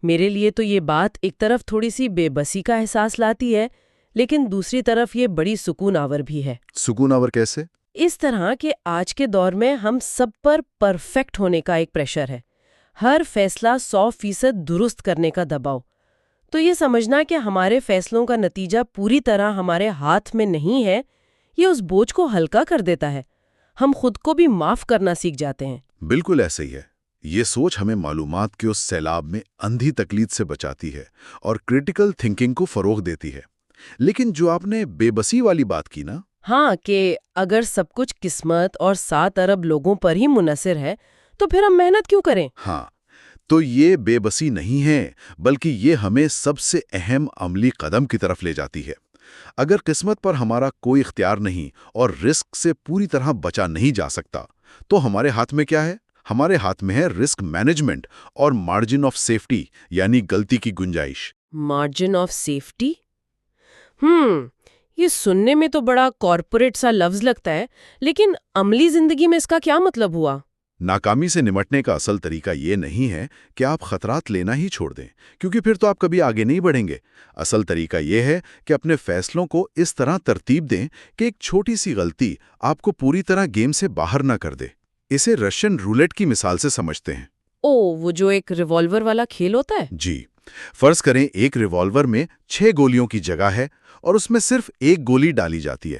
میرے لیے تو یہ بات ایک طرف تھوڑی سی بے بسی کا احساس لاتی ہے، لیکن دوسری طرف یہ بڑی سکون آور بھی ہے۔ سکون آور کیسے؟ اس طرح کہ آج کے دور میں ہم سب پر پرفیکٹ ہونے کا ایک پریشر ہے، ہر فیصلہ 100% درست کرنے کا دباؤ۔ تو یہ سمجھنا کہ ہمارے فیصلوں کا نتیجہ پوری طرح ہمارے ہاتھ میں نہیں ہے، یہ اس بوجھ کو ہلکا کر دیتا ہے۔ ہم خود کو بھی معاف کرنا سیکھ جاتے ہیں۔ بالکل ایسے ہی ہے۔ یہ سوچ ہمیں معلومات کے اس سیلاب میں اندھی تقلید سے بچاتی ہے اور کریٹیکل تھنکنگ کو فروغ دیتی ہے۔ لیکن جو آپ نے بے بسی والی بات کی نا، ہاں، کہ اگر سب کچھ قسمت اور 7 ارب لوگوں پر ہی منحصر ہے تو پھر ہم محنت کیوں کریں؟ ہاں، تو یہ بے بسی نہیں ہے، بلکہ یہ ہمیں سب سے اہم عملی قدم کی طرف لے جاتی ہے۔ اگر قسمت پر ہمارا کوئی اختیار نہیں اور رسک سے پوری طرح بچا نہیں جا سکتا، تو ہمارے ہاتھ میں کیا ہے؟ ہمارے ہاتھ میں ہے رسک مینجمنٹ اور مارجن آف سیفٹی، یعنی غلطی کی گنجائش۔ Margin of safety? یہ سننے میں تو بڑا کارپوریٹ سا لفظ لگتا ہے، لیکن عملی زندگی میں اس کا کیا مطلب ہوا؟ ناکامی سے نمٹنے کا اصل طریقہ یہ نہیں ہے کہ آپ خطرات لینا ہی چھوڑ دیں، کیونکہ پھر تو آپ کبھی آگے نہیں بڑھیں گے۔ اصل طریقہ یہ ہے کہ اپنے فیصلوں کو اس طرح ترتیب دیں کہ ایک چھوٹی سی غلطی آپ کو پوری طرح گیم سے باہر نہ کر دے۔ اسے رشین رولٹ کی مثال سے سمجھتے ہیں۔ وہ جو ایک ریوالور والا کھیل ہوتا ہے؟ جی، فرض کریں ایک ریوالور میں 6 گولیوں کی جگہ ہے اور اس میں صرف ایک گولی ڈالی جاتی ہے۔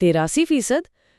83%?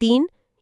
3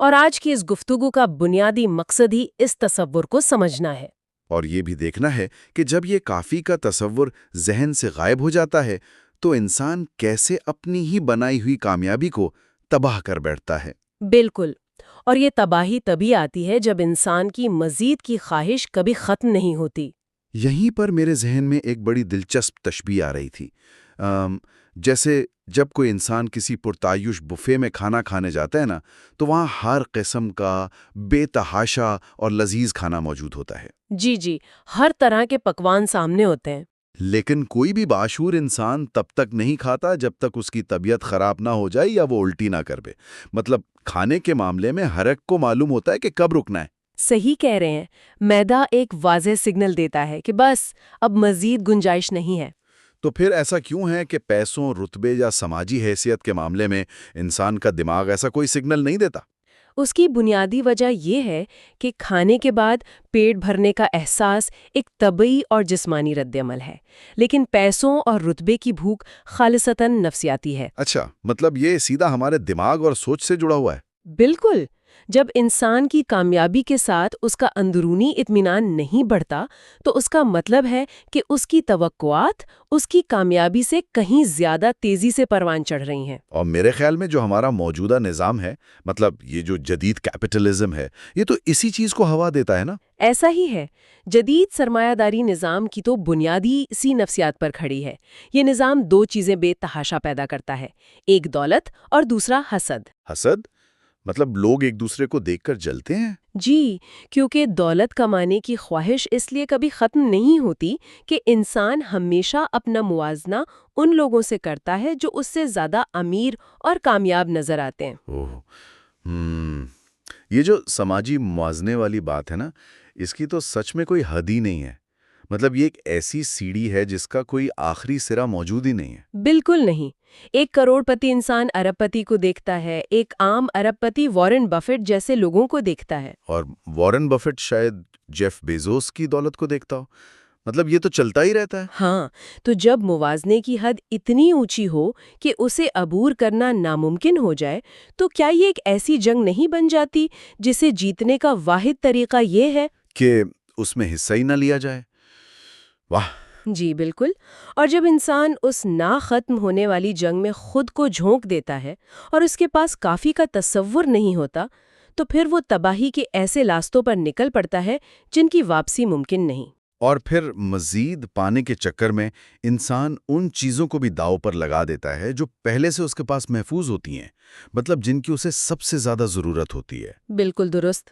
اور آج کی اس گفتگو کا بنیادی مقصد ہی اس تصور کو سمجھنا ہے۔ اور یہ بھی دیکھنا ہے کہ جب یہ کافی کا تصور ذہن سے غائب ہو جاتا ہے تو انسان کیسے اپنی ہی بنائی ہوئی کامیابی کو تباہ کر بیٹھتا ہے۔ بالکل، اور یہ تباہی تبھی آتی ہے جب انسان کی مزید کی خواہش کبھی ختم نہیں ہوتی۔ یہیں پر میرے ذہن میں ایک بڑی دلچسپ تشبیہ آ رہی تھی۔ جیسے جب کوئی انسان کسی پرتعیش بفے میں کھانا کھانے جاتا ہے نا، تو وہاں ہر قسم کا بے تحاشا اور لذیذ کھانا موجود ہوتا ہے۔ جی جی، ہر طرح کے پکوان سامنے ہوتے ہیں۔ لیکن کوئی بھی باشعور انسان تب تک نہیں کھاتا جب تک اس کی طبیعت خراب نہ ہو جائے یا وہ الٹی نہ کر دے۔ مطلب کھانے کے معاملے میں ہر ایک کو معلوم ہوتا ہے کہ کب رکنا ہے۔ صحیح کہہ رہے ہیں، میدا ایک واضح سگنل دیتا ہے کہ بس اب مزید گنجائش نہیں ہے۔ تو پھر ایسا کیوں ہے کہ پیسوں، رتبے یا سماجی حیثیت کے معاملے میں انسان کا دماغ ایسا کوئی سگنل نہیں دیتا؟ اس کی بنیادی وجہ یہ ہے کہ کھانے کے بعد پیٹ بھرنے کا احساس ایک طبعی اور جسمانی رد عمل ہے، لیکن پیسوں اور رتبے کی بھوک خالصتاً نفسیاتی ہے۔ اچھا، مطلب یہ سیدھا ہمارے دماغ اور سوچ سے جڑا ہوا ہے۔ بالکل، جب انسان کی کامیابی کے ساتھ اس کا اندرونی اطمینان نہیں بڑھتا تو اس کا مطلب ہے کہ اس کی توقعات اس کی کامیابی سے کہیں زیادہ تیزی سے پروان چڑھ رہی ہیں۔ اور میرے خیال میں جو ہمارا موجودہ نظام ہے، مطلب یہ جو جدید کیپٹلزم ہے، یہ تو اسی چیز کو ہوا دیتا ہے نا؟ ایسا ہی ہے۔ جدید سرمایہ داری نظام کی تو بنیادی سی نفسیات پر کھڑی ہے۔ یہ نظام دو چیزیں بے تحاشا پیدا کرتا ہے، ایک دولت اور دوسرا حسد۔ حسد؟ مطلب لوگ ایک دوسرے کو دیکھ کر جلتے ہیں؟ جی، کیونکہ دولت کمانے کی خواہش اس لیے کبھی ختم نہیں ہوتی کہ انسان ہمیشہ اپنا موازنہ ان لوگوں سے کرتا ہے جو اس سے زیادہ امیر اور کامیاب نظر آتے ہیں۔ یہ جو سماجی موازنے والی بات ہے نا، اس کی تو سچ میں کوئی حد ہی نہیں ہے۔ مطلب یہ ایک ایسی سیڑھی ہے جس کا کوئی آخری سرا موجود ہی نہیں ہے۔ بالکل نہیں۔ ایک کروڑ پتی انسان ارب پتی کو دیکھتا ہے، ایک عام ارب پتی وارن بفیٹ جیسے لوگوں کو دیکھتا ہے۔ اور وارن بفیٹ شاید جیف بیزوس کی دولت کو دیکھتا ہو۔ مطلب یہ تو چلتا ہی رہتا ہے۔ ہاں، تو جب موازنے کی حد اتنی اونچی ہو کہ اسے عبور کرنا ناممکن ہو جائے تو کیا یہ ایک ایسی جنگ نہیں بن جاتی جسے جیتنے کا واحد طریقہ یہ ہے کہ اس میں حصہ ہی نہ لیا جائے؟ واہ! جی بالکل۔ اور جب انسان اس نا ختم ہونے والی جنگ میں خود کو جھونک دیتا ہے اور اس کے پاس کافی کا تصور نہیں ہوتا تو پھر وہ تباہی کے ایسے راستوں پر نکل پڑتا ہے جن کی واپسی ممکن نہیں۔ اور پھر مزید پانے کے چکر میں انسان ان چیزوں کو بھی داؤ پر لگا دیتا ہے جو پہلے سے اس کے پاس محفوظ ہوتی ہیں، مطلب جن کی اسے سب سے زیادہ ضرورت ہوتی ہے۔ بالکل درست۔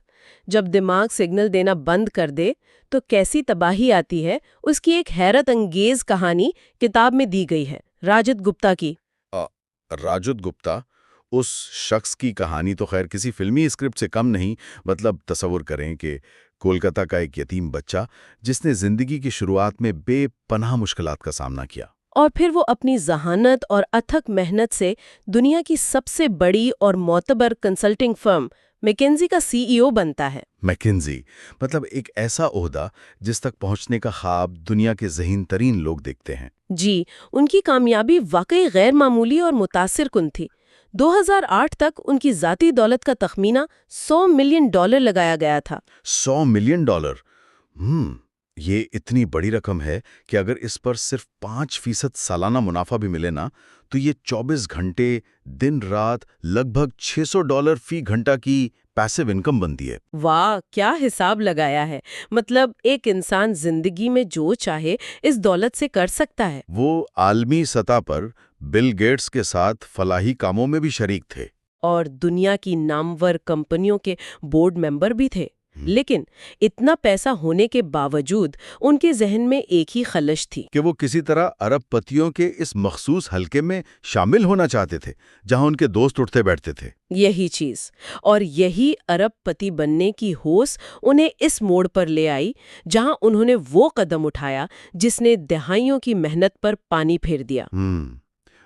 جب دماغ سگنل دینا بند کر دے تو کیسی تباہی آتی ہے، اس کی ایک حیرت انگیز کہانی کتاب میں دی گئی ہے، راجت گپتا کی۔ راجت گپتا، اس شخص کی کہانی تو خیر کسی فلمی اسکرپٹ سے کم نہیں۔ مطلب تصور کریں کہ کولکتہ کا ایک یتیم بچہ جس نے زندگی کی شروعات میں بے پناہ مشکلات کا سامنا کیا، اور پھر وہ اپنی ذہانت اور اتھک محنت سے دنیا کی سب سے بڑی اور معتبر کنسلٹنگ فرم میکنزی کا CEO بنتا ہے۔ میکنزی، مطلب ایک ایسا عہدہ جس تک پہنچنے کا خواب دنیا کے ذہین ترین لوگ دیکھتے ہیں۔ جی، ان کی کامیابی واقعی غیر معمولی اور متاثر کن تھی۔ 2008 تک ان کی ذاتی دولت کا تخمینہ $100 ملین لگایا گیا تھا۔ $100 ملین! یہ اتنی بڑی رقم ہے کہ اگر اس پر صرف 5% سالانہ منافع بھی ملے نا تو یہ 24 گھنٹے دن رات لگ بھگ $600 فی گھنٹہ کی پیسو انکم بنتی ہے۔ واہ، کیا حساب لگایا ہے! مطلب ایک انسان زندگی میں جو چاہے اس دولت سے کر سکتا ہے۔ وہ عالمی سطح پر بل گیٹس کے ساتھ فلاحی کاموں میں بھی شریک تھے اور دنیا کی نامور کمپنیوں کے بورڈ ممبر بھی تھے۔ لیکن اتنا پیسہ ہونے کے باوجود ان کے ذہن میں ایک ہی خلش تھی کہ وہ کسی طرح ارب پتیوں کے اس مخصوص حلقے میں شامل ہونا چاہتے تھے جہاں ان کے دوست اٹھتے بیٹھتے تھے۔ یہی چیز، اور یہی ارب پتی بننے کی ہوس انہیں اس موڑ پر لے آئی جہاں انہوں نے وہ قدم اٹھایا جس نے دہائیوں کی محنت پر پانی پھیر دیا۔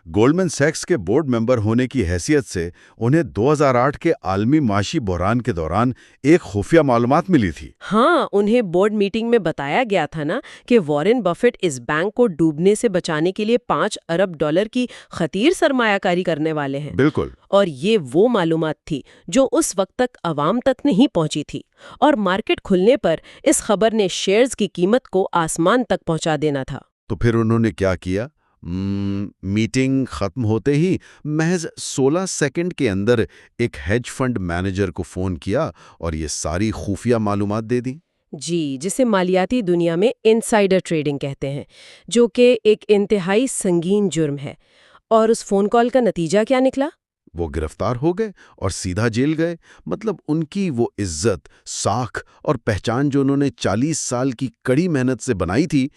گولڈمن سیکس کے بورڈ ممبر ہونے کی حیثیت سے انہیں 2008 کے عالمی معاشی بحران کے دوران ایک خفیہ معلومات ملی تھی۔ ہاں، انہیں بورڈ میٹنگ میں بتایا گیا تھا نا کہ وارن بفیٹ اس بینک کو ڈوبنے سے بچانے کے لیے $5 ارب کی خطیر سرمایہ کاری کرنے والے ہیں۔ بالکل۔ اور یہ وہ معلومات تھی جو اس وقت تک عوام تک نہیں پہنچی تھی، اور مارکیٹ کھلنے پر اس خبر نے شیئرز کی قیمت کو آسمان تک پہنچا دینا تھا۔ تو پھر انہوں نے کیا کیا؟ میٹنگ ختم ہوتے ہی محض 16 سیکنڈ کے اندر ایک ہیج فنڈ مینیجر کو فون کیا اور یہ ساری خفیہ معلومات دے دی۔ جی، جسے مالیاتی دنیا میں انسائیڈر ٹریڈنگ کہتے ہیں، جو کہ ایک انتہائی سنگین جرم ہے۔ اور اس فون کال کا نتیجہ کیا نکلا؟ وہ گرفتار ہو گئے اور سیدھا جیل گئے۔ مطلب ان کی وہ عزت، ساکھ اور پہچان جو انہوں نے 40 سال کی کڑی محنت سے بنائی تھی،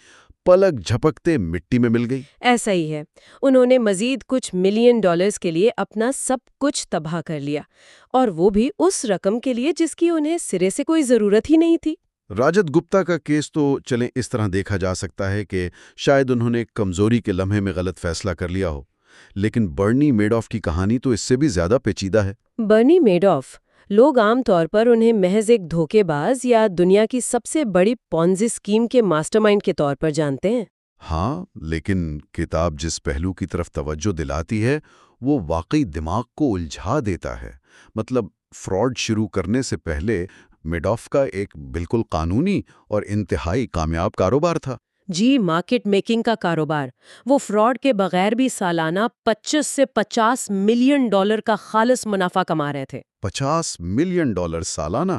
پلک جھپکتے مٹی میں مل گئی۔ ایسا ہی ہے، انہوں نے مزید کچھ $1 ملین کے لیے اپنا سب کچھ تباہ کر لیا، اور وہ بھی اس رقم کے لیے جس کی انہیں سرے سے کوئی ضرورت ہی نہیں تھی۔ راجت گپتا کا کیس تو چلیں اس طرح دیکھا جا سکتا ہے کہ شاید انہوں نے کمزوری کے لمحے میں غلط فیصلہ کر لیا ہو، لیکن برنی میڈوف کی کہانی تو اس سے بھی زیادہ پیچیدہ ہے۔ برنی میڈوف، لوگ عام طور پر انہیں محض ایک دھوکے باز یا دنیا کی سب سے بڑی پونزی اسکیم کے ماسٹر مائنڈ کے طور پر جانتے ہیں۔ ہاں، لیکن کتاب جس پہلو کی طرف توجہ دلاتی ہے وہ واقعی دماغ کو الجھا دیتا ہے۔ مطلب فراڈ شروع کرنے سے پہلے میڈوف کا ایک بالکل قانونی اور انتہائی کامیاب کاروبار تھا۔ جی، مارکیٹ میکنگ کا کاروبار۔ وہ فراڈ کے بغیر بھی سالانہ $25 سے $50 ملین کا خالص منافع کما رہے تھے۔ $50 ملین سالانہ؟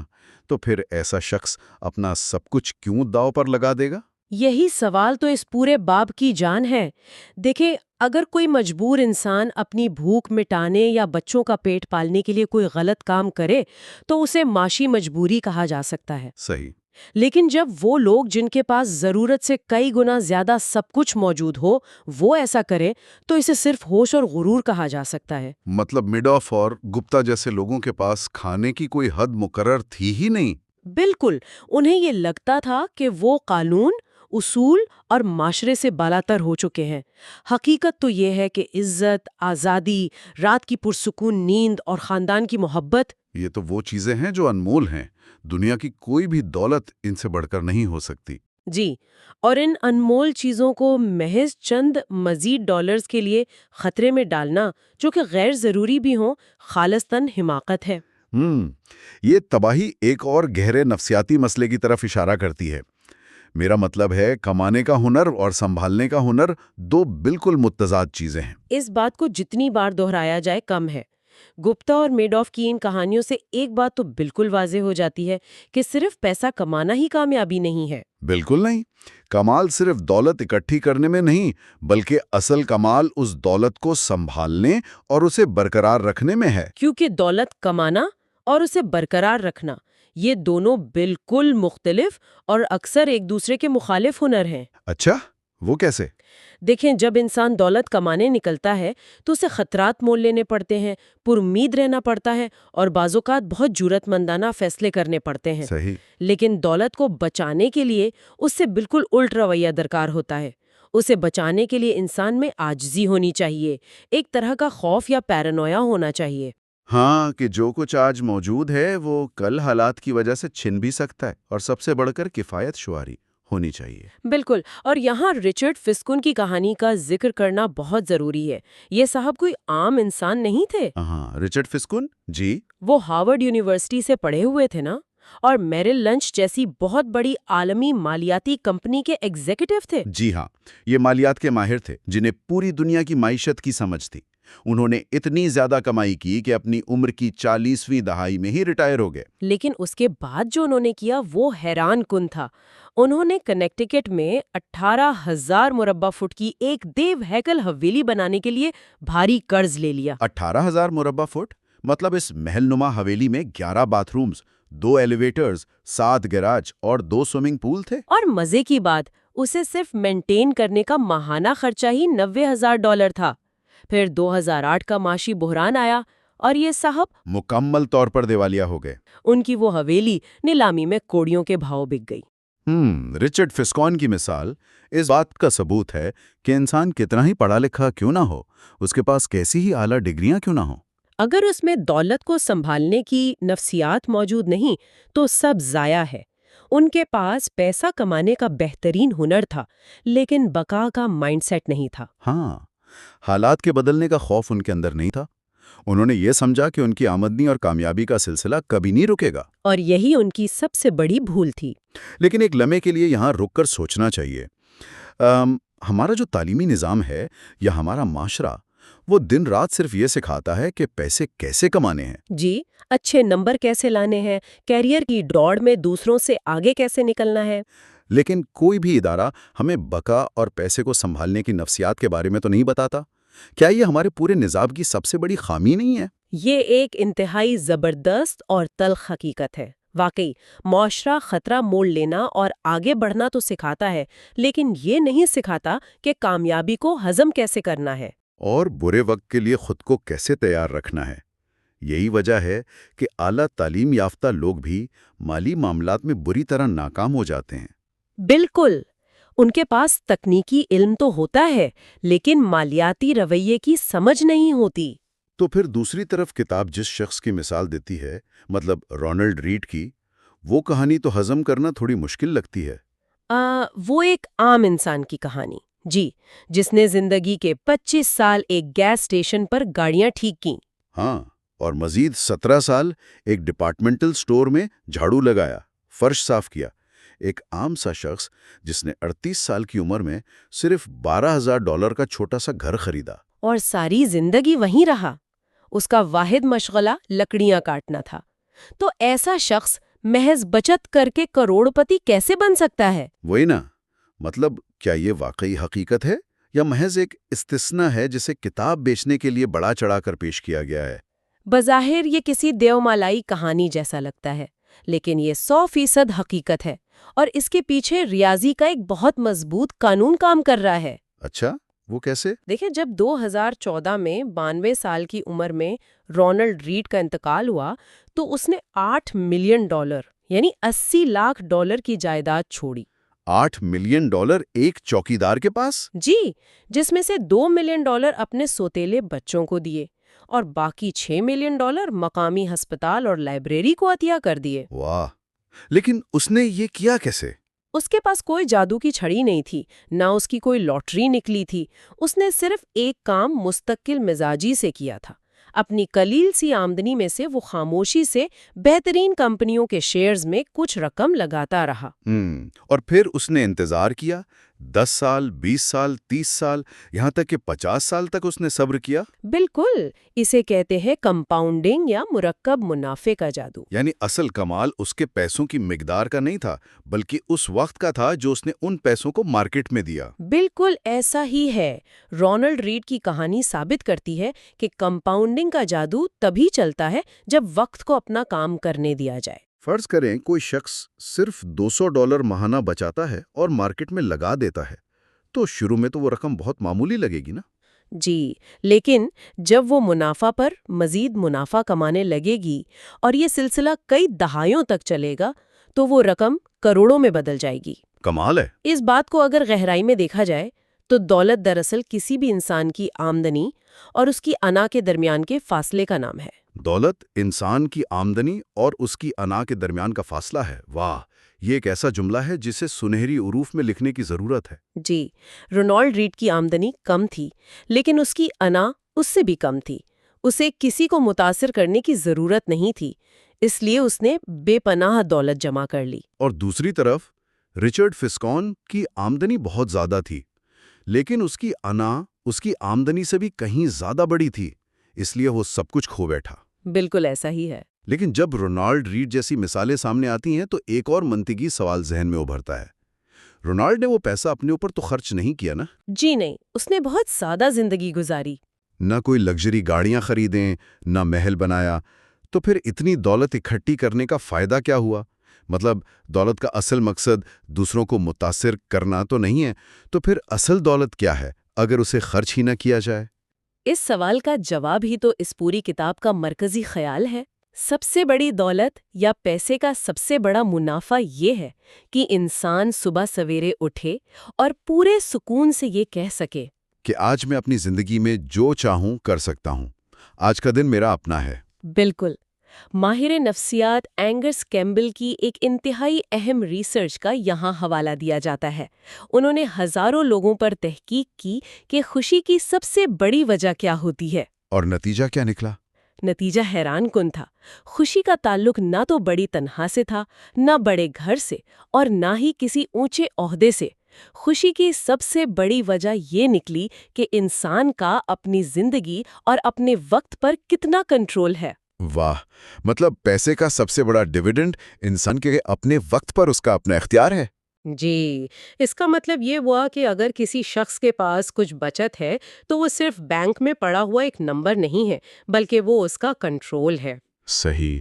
تو پھر ایسا شخص اپنا سب کچھ کیوں داؤ پر لگا دے گا؟ یہی سوال تو اس پورے باب کی جان ہے۔ دیکھیں، اگر کوئی مجبور انسان اپنی بھوک مٹانے یا بچوں کا پیٹ پالنے کے لیے کوئی غلط کام کرے تو اسے معاشی مجبوری کہا جا سکتا ہے۔ صحیح۔ لیکن جب وہ لوگ جن کے پاس ضرورت سے کئی گنا زیادہ سب کچھ موجود ہو وہ ایسا کرے تو اسے صرف ہوش اور غرور کہا جا سکتا ہے۔ مطلب میڈوف اور گپتا جیسے لوگوں کے پاس کھانے کی کوئی حد مقرر تھی ہی نہیں۔ بالکل، انہیں یہ لگتا تھا کہ وہ قانون، اصول اور معاشرے سے بالاتر ہو چکے ہیں۔ حقیقت تو یہ ہے کہ عزت، آزادی، رات کی پرسکون نیند اور خاندان کی محبت، یہ تو وہ چیزیں ہیں جو انمول ہیں۔ دنیا کی کوئی بھی دولت ان سے بڑھ کر نہیں ہو سکتی۔ جی، اور ان انمول چیزوں کو محض چند مزید ڈالرز کے لیے خطرے میں ڈالنا، جو کہ غیر ضروری بھی ہوں، خالصتاً حماقت ہے۔ یہ تباہی ایک اور گہرے نفسیاتی مسئلے کی طرف اشارہ کرتی ہے۔ میرا مطلب ہے کمانے کا ہنر اور سنبھالنے کا ہنر دو بالکل متضاد چیزیں ہیں۔ اس بات کو جتنی بار دہرایا جائے کم ہے۔ گپتا اور میڈوف کی ان کہانیوں سے ایک بات تو بالکل واضح ہو جاتی ہے کہ صرف پیسہ کمانا ہی کامیابی نہیں ہے۔ بالکل نہیں۔ کمال صرف دولت اکٹھی کرنے میں نہیں، بلکہ اصل کمال اس دولت کو سنبھالنے اور اسے برقرار رکھنے میں ہے۔ کیونکہ دولت کمانا اور اسے برقرار رکھنا، یہ دونوں بالکل مختلف اور اکثر ایک دوسرے کے مخالف ہنر ہیں۔ اچھا، وہ کیسے؟ دیکھیں، جب انسان دولت کمانے نکلتا ہے تو اسے خطرات مول لینے پڑتے ہیں، پر امید رہنا پڑتا ہے اور بعض اوقات بہت جرأت مندانہ فیصلے کرنے پڑتے ہیں۔ صحیح۔ لیکن دولت کو بچانے کے لیے اس سے بالکل الٹ رویہ درکار ہوتا ہے۔ اسے بچانے کے لیے انسان میں عاجزی ہونی چاہیے، ایک طرح کا خوف یا پیرانویا ہونا چاہیے۔ ہاں، کہ جو کچھ آج موجود ہے وہ کل حالات کی وجہ سے چھن بھی سکتا ہے، اور سب سے بڑھ کر کفایت شعاری ہونی چاہیے۔ بالکل، اور یہاں رچرڈ فسکن کی کہانی کا ذکر کرنا بہت ضروری ہے۔ یہ صاحب کوئی عام انسان نہیں تھے۔ ہاں، رچرڈ فسکن؟ جی۔ وہ ہارورڈ یونیورسٹی سے پڑھے ہوئے تھے نا، اور میرل لنچ جیسی بہت بڑی عالمی مالیاتی کمپنی کے ایگزیکٹو تھے۔ جی ہاں، یہ مالیات کے ماہر تھے جنہیں پوری دنیا کی معیشت کی سمجھ تھی۔ انہوں نے اتنی زیادہ کمائی کی کہ اپنی عمر کی 40ویں دہائی میں ہی ریٹائر ہو گئے۔ لیکن اس کے بعد جو انہوں نے کیا وہ حیران کن تھا۔ انہوں نے کنیکٹیکٹ میں 18,000 مربع فٹ کی ایک دیو ہیکل حویلی بنانے کے لیے بھاری قرض لے لیا۔ 18,000 مربع فٹ؟ مطلب اس محل نما حویلی میں 11 باتھ رومز، 2 ایلیویٹرز، 7 گیراج اور 2 سوئمنگ پول تھے۔ اور مزے کی بات، اسے صرف مینٹین کرنے کا ماہانہ خرچہ ہی $90,000 تھا۔ پھر 2008 کا معاشی بحران آیا اور یہ صاحب مکمل طور پر دیوالیہ ہو گئے۔ ان کی وہ حویلی نیلامی میں کوڑیوں کے بھاؤ بک گئی۔ رچرڈ فسکون کی مثال اس بات کا ثبوت ہے کہ انسان کتنا ہی پڑھا لکھا کیوں نہ ہو، اس کے پاس کیسی ہی اعلیٰ ڈگریاں کیوں نہ ہوں، اگر اس میں دولت کو سنبھالنے کی نفسیات موجود نہیں تو سب ضائع ہے۔ ان کے پاس پیسہ کمانے کا بہترین ہنر تھا، لیکن بقا کا مائنڈ سیٹ نہیں تھا۔ ہاں، حالات کے بدلنے کا خوف ان کے اندر نہیں تھا۔ انہوں نے یہ سمجھا کہ ان کی آمدنی اور کامیابی کا سلسلہ کبھی نہیں رکے گا۔ اور یہی ان کی سب سے بڑی بھول تھی۔ لیکن ایک لمحے کے لیے یہاں رک کر سوچنا چاہیے۔ ہمارا جو تعلیمی نظام ہے یا ہمارا معاشرہ، وہ دن رات صرف یہ سکھاتا ہے کہ پیسے کیسے کمانے ہیں۔ جی، اچھے نمبر کیسے لانے ہیں، کیریئر کی دوڑ میں دوسروں سے آگے کیسے نکلنا ہے۔ لیکن کوئی بھی ادارہ ہمیں بقا اور پیسے کو سنبھالنے کی نفسیات کے بارے میں تو نہیں بتاتا۔ کیا یہ ہمارے پورے نظام کی سب سے بڑی خامی نہیں ہے؟ یہ ایک انتہائی زبردست اور تلخ حقیقت ہے۔ واقعی معاشرہ خطرہ مول لینا اور آگے بڑھنا تو سکھاتا ہے، لیکن یہ نہیں سکھاتا کہ کامیابی کو ہضم کیسے کرنا ہے۔ اور برے وقت کے لیے خود کو کیسے تیار رکھنا ہے۔ یہی وجہ ہے کہ اعلیٰ تعلیم یافتہ لوگ بھی مالی معاملات میں بری طرح ناکام ہو جاتے ہیں۔ بالکل، ان کے پاس تکنیکی علم تو ہوتا ہے، لیکن مالیاتی رویے کی سمجھ نہیں ہوتی۔ تو پھر دوسری طرف کتاب جس شخص کی مثال دیتی ہے، مطلب رونلڈ ریڈ کی، وہ کہانی تو ہضم کرنا تھوڑی مشکل لگتی ہے۔ وہ ایک عام انسان کی کہانی، جی، جس نے زندگی کے 25 سال ایک گیس اسٹیشن پر گاڑیاں ٹھیک کیں۔ ہاں، اور مزید 17 سال ایک ڈپارٹمنٹل سٹور میں جھاڑو لگایا، فرش صاف کیا۔ ایک عام سا شخص جس نے 38 سال کی عمر میں صرف $12,000 کا چھوٹا سا گھر خریدا۔ اور ساری زندگی وہیں رہا۔ اس کا واحد مشغلہ لکڑیاں کاٹنا تھا۔ تو ایسا شخص محض بچت کر کے کروڑ پتی کیسے بن سکتا ہے؟ وہی نا، مطلب کیا یہ واقعی حقیقت ہے یا محض ایک استثنا ہے جسے کتاب بیچنے کے لیے بڑا چڑھا کر پیش کیا گیا ہے؟ بظاہر یہ کسی دیومالائی کہانی جیسا لگتا ہے، لیکن یہ 100% حقیقت ہے، اور اس کے پیچھے ریاضی کا ایک بہت مضبوط قانون کام کر رہا ہے۔ اچھا، وہ کیسے؟ دیکھیں، جب 2014 میں 92 سال کی عمر میں رونلڈ ریڈ کا انتقال ہوا تو اس نے $8 ملین یعنی $80 لاکھ کی جائیداد چھوڑی۔ $8 ملین ایک چوکیدار کے پاس؟ جی، جس میں سے $2 ملین اپنے سوتیلے بچوں کو دیے اور باقی $6 ملین مقامی ہسپتال اور لائبریری کو عطیہ کر دیے۔ واہ، لیکن اس نے یہ کیا کیسے؟ اس کے پاس کوئی جادو کی چھڑی نہیں تھی، نہ اس کی کوئی لاٹری نکلی تھی۔ اس نے صرف ایک کام مستقل مزاجی سے کیا تھا۔ اپنی قلیل سی آمدنی میں سے وہ خاموشی سے بہترین کمپنیوں کے شیئرز میں کچھ رقم لگاتا رہا۔ اور پھر اس نے انتظار کیا، 10 سال، 20 سال، 30 سال، یہاں تک کہ 50 سال تک اس نے صبر کیا۔ بالکل، اسے کہتے ہیں کمپاؤنڈنگ یا مرکب منافع کا جادو۔ یعنی اصل کمال اس کے پیسوں کی مقدار کا نہیں تھا، بلکہ اس وقت کا تھا جو اس نے ان پیسوں کو مارکیٹ میں دیا۔ بالکل ایسا ہی ہے۔ رونلڈ ریڈ کی کہانی ثابت کرتی ہے کہ کمپاؤنڈنگ کا جادو تبھی چلتا ہے جب وقت کو اپنا کام کرنے دیا جائے۔ فرض کریں کوئی شخص صرف $200 ماہانہ بچاتا ہے اور مارکیٹ میں لگا دیتا ہے، تو شروع میں تو وہ رقم بہت معمولی لگے گی نا؟ جی، لیکن جب وہ منافع پر مزید منافع کمانے لگے گی اور یہ سلسلہ کئی دہائیوں تک چلے گا تو وہ رقم کروڑوں میں بدل جائے گی۔ کمال ہے۔ اس بات کو اگر گہرائی میں دیکھا جائے تو دولت دراصل کسی بھی انسان کی آمدنی اور اس کی انا کے درمیان کے فاصلے کا نام ہے۔ دولت انسان کی آمدنی اور اس کی انا کے درمیان کا فاصلہ ہے۔ واہ، یہ ایک ایسا جملہ ہے جسے سنہری حروف میں لکھنے کی ضرورت ہے۔ جی، رونالڈ ریڈ کی آمدنی کم تھی، لیکن اس کی انا اس سے بھی کم تھی۔ اسے کسی کو متاثر کرنے کی ضرورت نہیں تھی، اس لیے اس نے بے پناہ دولت جمع کر لی۔ اور دوسری طرف رچرڈ فسکون کی آمدنی بہت زیادہ تھی، لیکن اس کی انا اس کی آمدنی سے بھی کہیں زیادہ بڑی تھی، اس لیے وہ سب کچھ کھو بیٹھا۔ بالکل ایسا ہی ہے۔ لیکن جب رونالڈ ریڈ جیسی مثالیں سامنے آتی ہیں تو ایک اور منطقی سوال ذہن میں ابھرتا ہے۔ رونالڈ نے وہ پیسہ اپنے اوپر تو خرچ نہیں کیا نا؟ جی نہیں، اس نے بہت سادہ زندگی گزاری۔ نہ کوئی لگژری گاڑیاں خریدیں، نہ محل بنایا۔ تو پھر اتنی دولت اکٹھی کرنے کا فائدہ کیا ہوا؟ مطلب دولت کا اصل مقصد دوسروں کو متاثر کرنا تو نہیں ہے، تو پھر اصل دولت کیا ہے اگر اسے خرچ ہی نہ کیا جائے؟ اس سوال کا جواب ہی تو اس پوری کتاب کا مرکزی خیال ہے۔ سب سے بڑی دولت یا پیسے کا سب سے بڑا منافع یہ ہے کہ انسان صبح سویرے اٹھے اور پورے سکون سے یہ کہہ سکے کہ آج میں اپنی زندگی میں جو چاہوں کر سکتا ہوں، آج کا دن میرا اپنا ہے۔ بالکل۔ ماہر نفسیات اینگس کیمبل کی ایک انتہائی اہم ریسرچ کا یہاں حوالہ دیا جاتا ہے۔ انہوں نے ہزاروں لوگوں پر تحقیق کی کہ خوشی کی سب سے بڑی وجہ کیا ہوتی ہے۔ اور نتیجہ کیا نکلا؟ نتیجہ حیران کن تھا۔ خوشی کا تعلق نہ تو بڑی تنخواہ سے تھا، نہ بڑے گھر سے، اور نہ ہی کسی اونچے عہدے سے۔ خوشی کی سب سے بڑی وجہ یہ نکلی کہ انسان کا اپنی زندگی اور اپنے وقت پر کتنا کنٹرول ہے۔ واہ، مطلب پیسے کا سب سے بڑا ڈیویڈنڈ انسان کے اپنے وقت پر اس کا اپنا اختیار ہے۔ جی، اس کا مطلب یہ ہوا کہ اگر کسی شخص کے پاس کچھ بچت ہے تو وہ صرف بینک میں پڑا ہوا ایک نمبر نہیں ہے، بلکہ وہ اس کا کنٹرول ہے۔ صحیح۔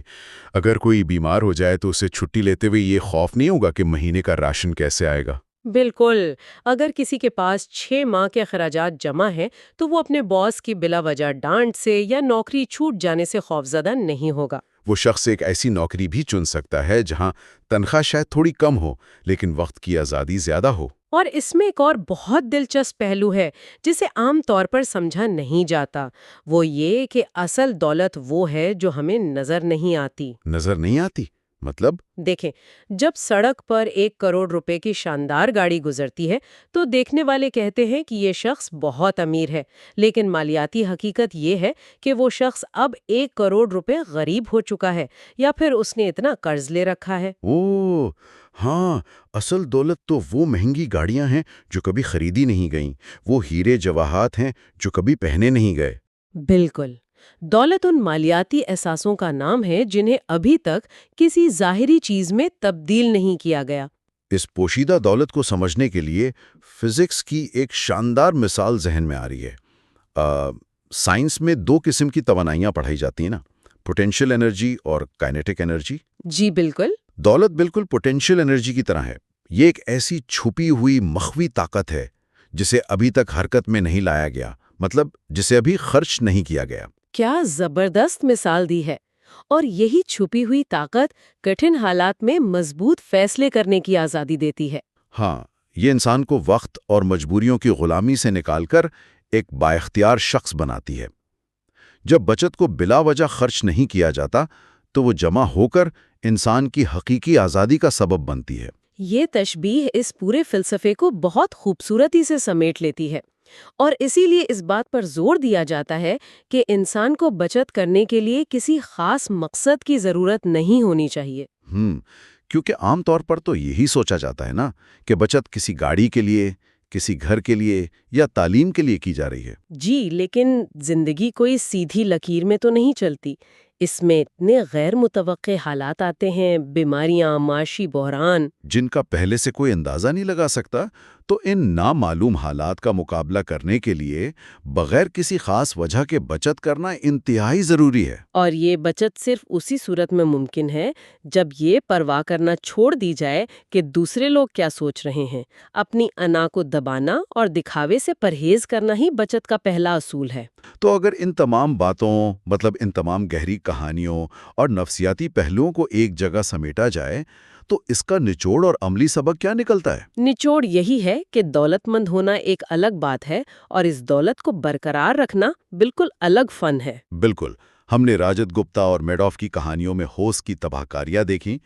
اگر کوئی بیمار ہو جائے تو اسے چھٹی لیتے ہوئے یہ خوف نہیں ہوگا کہ مہینے کا راشن کیسے آئے گا۔ بالکل، اگر کسی کے پاس 6 ماہ کے اخراجات جمع ہیں تو وہ اپنے باس کی بلا وجہ ڈانٹ سے یا نوکری چھوٹ جانے سے خوفزدہ نہیں ہوگا۔ وہ شخص ایک ایسی نوکری بھی چن سکتا ہے جہاں تنخواہ شاید تھوڑی کم ہو لیکن وقت کی آزادی زیادہ ہو۔ اور اس میں ایک اور بہت دلچسپ پہلو ہے جسے عام طور پر سمجھا نہیں جاتا، وہ یہ کہ اصل دولت وہ ہے جو ہمیں نظر نہیں آتی۔ نظر نہیں آتی؟ مطلب؟ دیکھیں، جب سڑک پر 1 کروڑ روپے کی شاندار گاڑی گزرتی ہے تو دیکھنے والے کہتے ہیں کہ یہ شخص بہت امیر ہے، لیکن مالیاتی حقیقت یہ ہے کہ وہ شخص اب 1 کروڑ روپے غریب ہو چکا ہے، یا پھر اس نے اتنا قرض لے رکھا ہے۔ اوہ ہاں، اصل دولت تو وہ مہنگی گاڑیاں ہیں جو کبھی خریدی نہیں گئیں، وہ ہیرے جواہرات ہیں جو کبھی پہنے نہیں گئے۔ بالکل، دولت ان مالیاتی احساسوں کا نام ہے جنہیں ابھی تک کسی ظاہری چیز میں تبدیل نہیں کیا گیا۔ اس پوشیدہ دولت کو سمجھنے کے لیے فزکس کی ایک شاندار مثال ذہن میں آ رہی ہے۔ سائنس میں 2 قسم کی توانائیاں پڑھائی جاتی ہیں نا، پوٹینشیل انرجی اور کائنیٹک انرجی۔ جی بالکل۔ دولت بالکل پوٹینشیل انرجی کی طرح ہے۔ یہ ایک ایسی چھپی ہوئی مخفی طاقت ہے جسے ابھی تک حرکت میں نہیں لایا گیا، مطلب جسے ابھی خرچ نہیں کیا گیا۔ کیا زبردست مثال دی ہے! اور یہی چھپی ہوئی طاقت کٹھن حالات میں مضبوط فیصلے کرنے کی آزادی دیتی ہے۔ ہاں، یہ انسان کو وقت اور مجبوریوں کی غلامی سے نکال کر ایک بااختیار شخص بناتی ہے۔ جب بچت کو بلا وجہ خرچ نہیں کیا جاتا تو وہ جمع ہو کر انسان کی حقیقی آزادی کا سبب بنتی ہے۔ یہ تشبیہ اس پورے فلسفے کو بہت خوبصورتی سے سمیٹ لیتی ہے، اور اسی لیے اس بات پر زور دیا جاتا ہے کہ انسان کو بچت کرنے کے لیے کسی خاص مقصد کی ضرورت نہیں ہونی چاہیے۔ کیونکہ عام طور پر تو یہی سوچا جاتا ہے نا کہ بچت کسی گاڑی کے لیے، کسی گھر کے لیے یا تعلیم کے لیے کی جا رہی ہے۔ جی، لیکن زندگی کوئی سیدھی لکیر میں تو نہیں چلتی۔ اس میں اتنے غیر متوقع حالات آتے ہیں، بیماریاں، معاشی بحران، جن کا پہلے سے کوئی اندازہ نہیں لگا سکتا۔ تو ان نامعلوم حالات کا مقابلہ کرنے کے لیے بغیر کسی خاص وجہ کے بچت کرنا انتہائی ضروری ہے۔ اور یہ بچت صرف اسی صورت میں ممکن ہے جب یہ پرواہ کرنا چھوڑ دی جائے کہ دوسرے لوگ کیا سوچ رہے ہیں۔ اپنی انا کو دبانا اور دکھاوے سے پرہیز کرنا ہی بچت کا پہلا اصول ہے۔ تو اگر ان تمام باتوں، مطلب ان تمام گہری کہانیوں اور نفسیاتی پہلوؤں کو ایک جگہ سمیٹا جائے تو اس کا نچوڑ اور عملی سبق کیا نکلتا ہے؟ نچوڑ یہی ہے کہ دولت مند ہونا ایک الگ بات ہے، اور اس دولت کو برقرار رکھنا بالکل الگ فن ہے۔ بالکل۔ ہم نے راجت گپتا اور میڈوف کی کہانیوں میں ہوس کی تباہ کاریاں دیکھیں،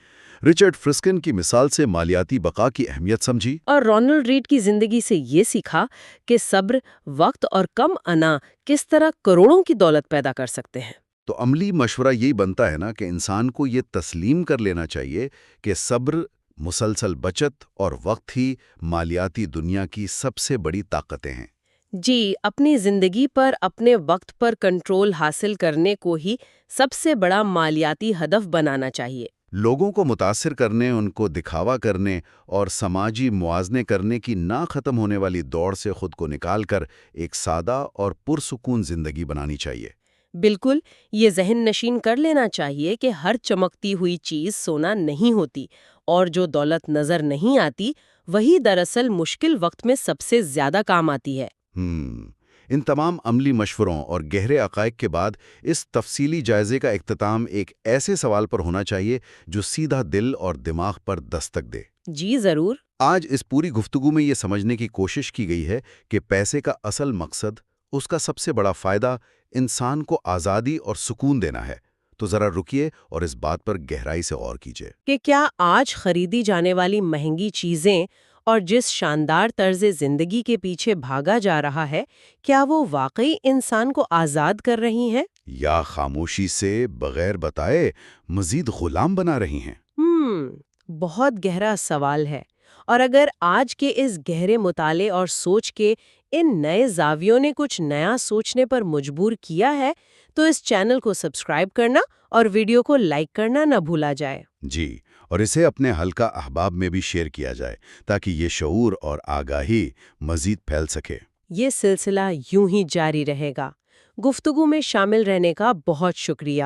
رچرڈ فرسکن کی مثال سے مالیاتی بقا کی اہمیت سمجھی، اور رونلڈ ریڈ کی زندگی سے یہ سیکھا کہ صبر، وقت اور کم انا کس طرح کروڑوں کی دولت پیدا کر سکتے ہیں۔ تو عملی مشورہ یہی بنتا ہے نا کہ انسان کو یہ تسلیم کر لینا چاہیے کہ صبر، مسلسل بچت اور وقت ہی مالیاتی دنیا کی سب سے بڑی طاقتیں ہیں۔ جی، اپنی زندگی پر اپنے وقت پر کنٹرول حاصل کرنے کو ہی سب سے بڑا مالیاتی ہدف بنانا چاہیے۔ لوگوں کو متاثر کرنے، ان کو دکھاوا کرنے اور سماجی موازنے کرنے کی نہ ختم ہونے والی دوڑ سے خود کو نکال کر ایک سادہ اور پرسکون زندگی بنانی چاہیے۔ بالکل، یہ ذہن نشین کر لینا چاہیے کہ ہر چمکتی ہوئی چیز سونا نہیں ہوتی، اور جو دولت نظر نہیں آتی وہی دراصل مشکل وقت میں سب سے زیادہ کام آتی ہے۔ ان تمام عملی مشوروں اور گہرے عقائد کے بعد اس تفصیلی جائزے کا اختتام ایک ایسے سوال پر ہونا چاہیے جو سیدھا دل اور دماغ پر دستک دے۔ جی ضرور۔ آج اس پوری گفتگو میں یہ سمجھنے کی کوشش کی گئی ہے کہ پیسے کا اصل مقصد، اس کا سب سے بڑا فائدہ انسان کو آزادی اور سکون دینا ہے۔ تو ذرا رکیے اور اس بات پر گہرائی سے غور کیجیے کہ کیا آج خریدی جانے والی مہنگی چیزیں اور جس شاندار طرز زندگی کے پیچھے بھاگا جا رہا ہے، کیا وہ واقعی انسان کو آزاد کر رہی ہیں؟ یا خاموشی سے بغیر بتائے مزید غلام بنا رہی ہیں؟ بہت گہرا سوال ہے، اور اگر آج کے اس گہرے مطالعے اور سوچ کے ان نئے زاویوں نے کچھ نیا سوچنے پر مجبور کیا ہے، تو اس چینل کو سبسکرائب کرنا اور ویڈیو کو لائک کرنا نہ بھولا جائے۔ جی، اور اسے اپنے حلقہ احباب میں بھی شیئر کیا جائے تاکہ یہ شعور اور آگاہی مزید پھیل سکے۔ یہ سلسلہ یوں ہی جاری رہے گا۔ گفتگو میں شامل رہنے کا بہت شکریہ۔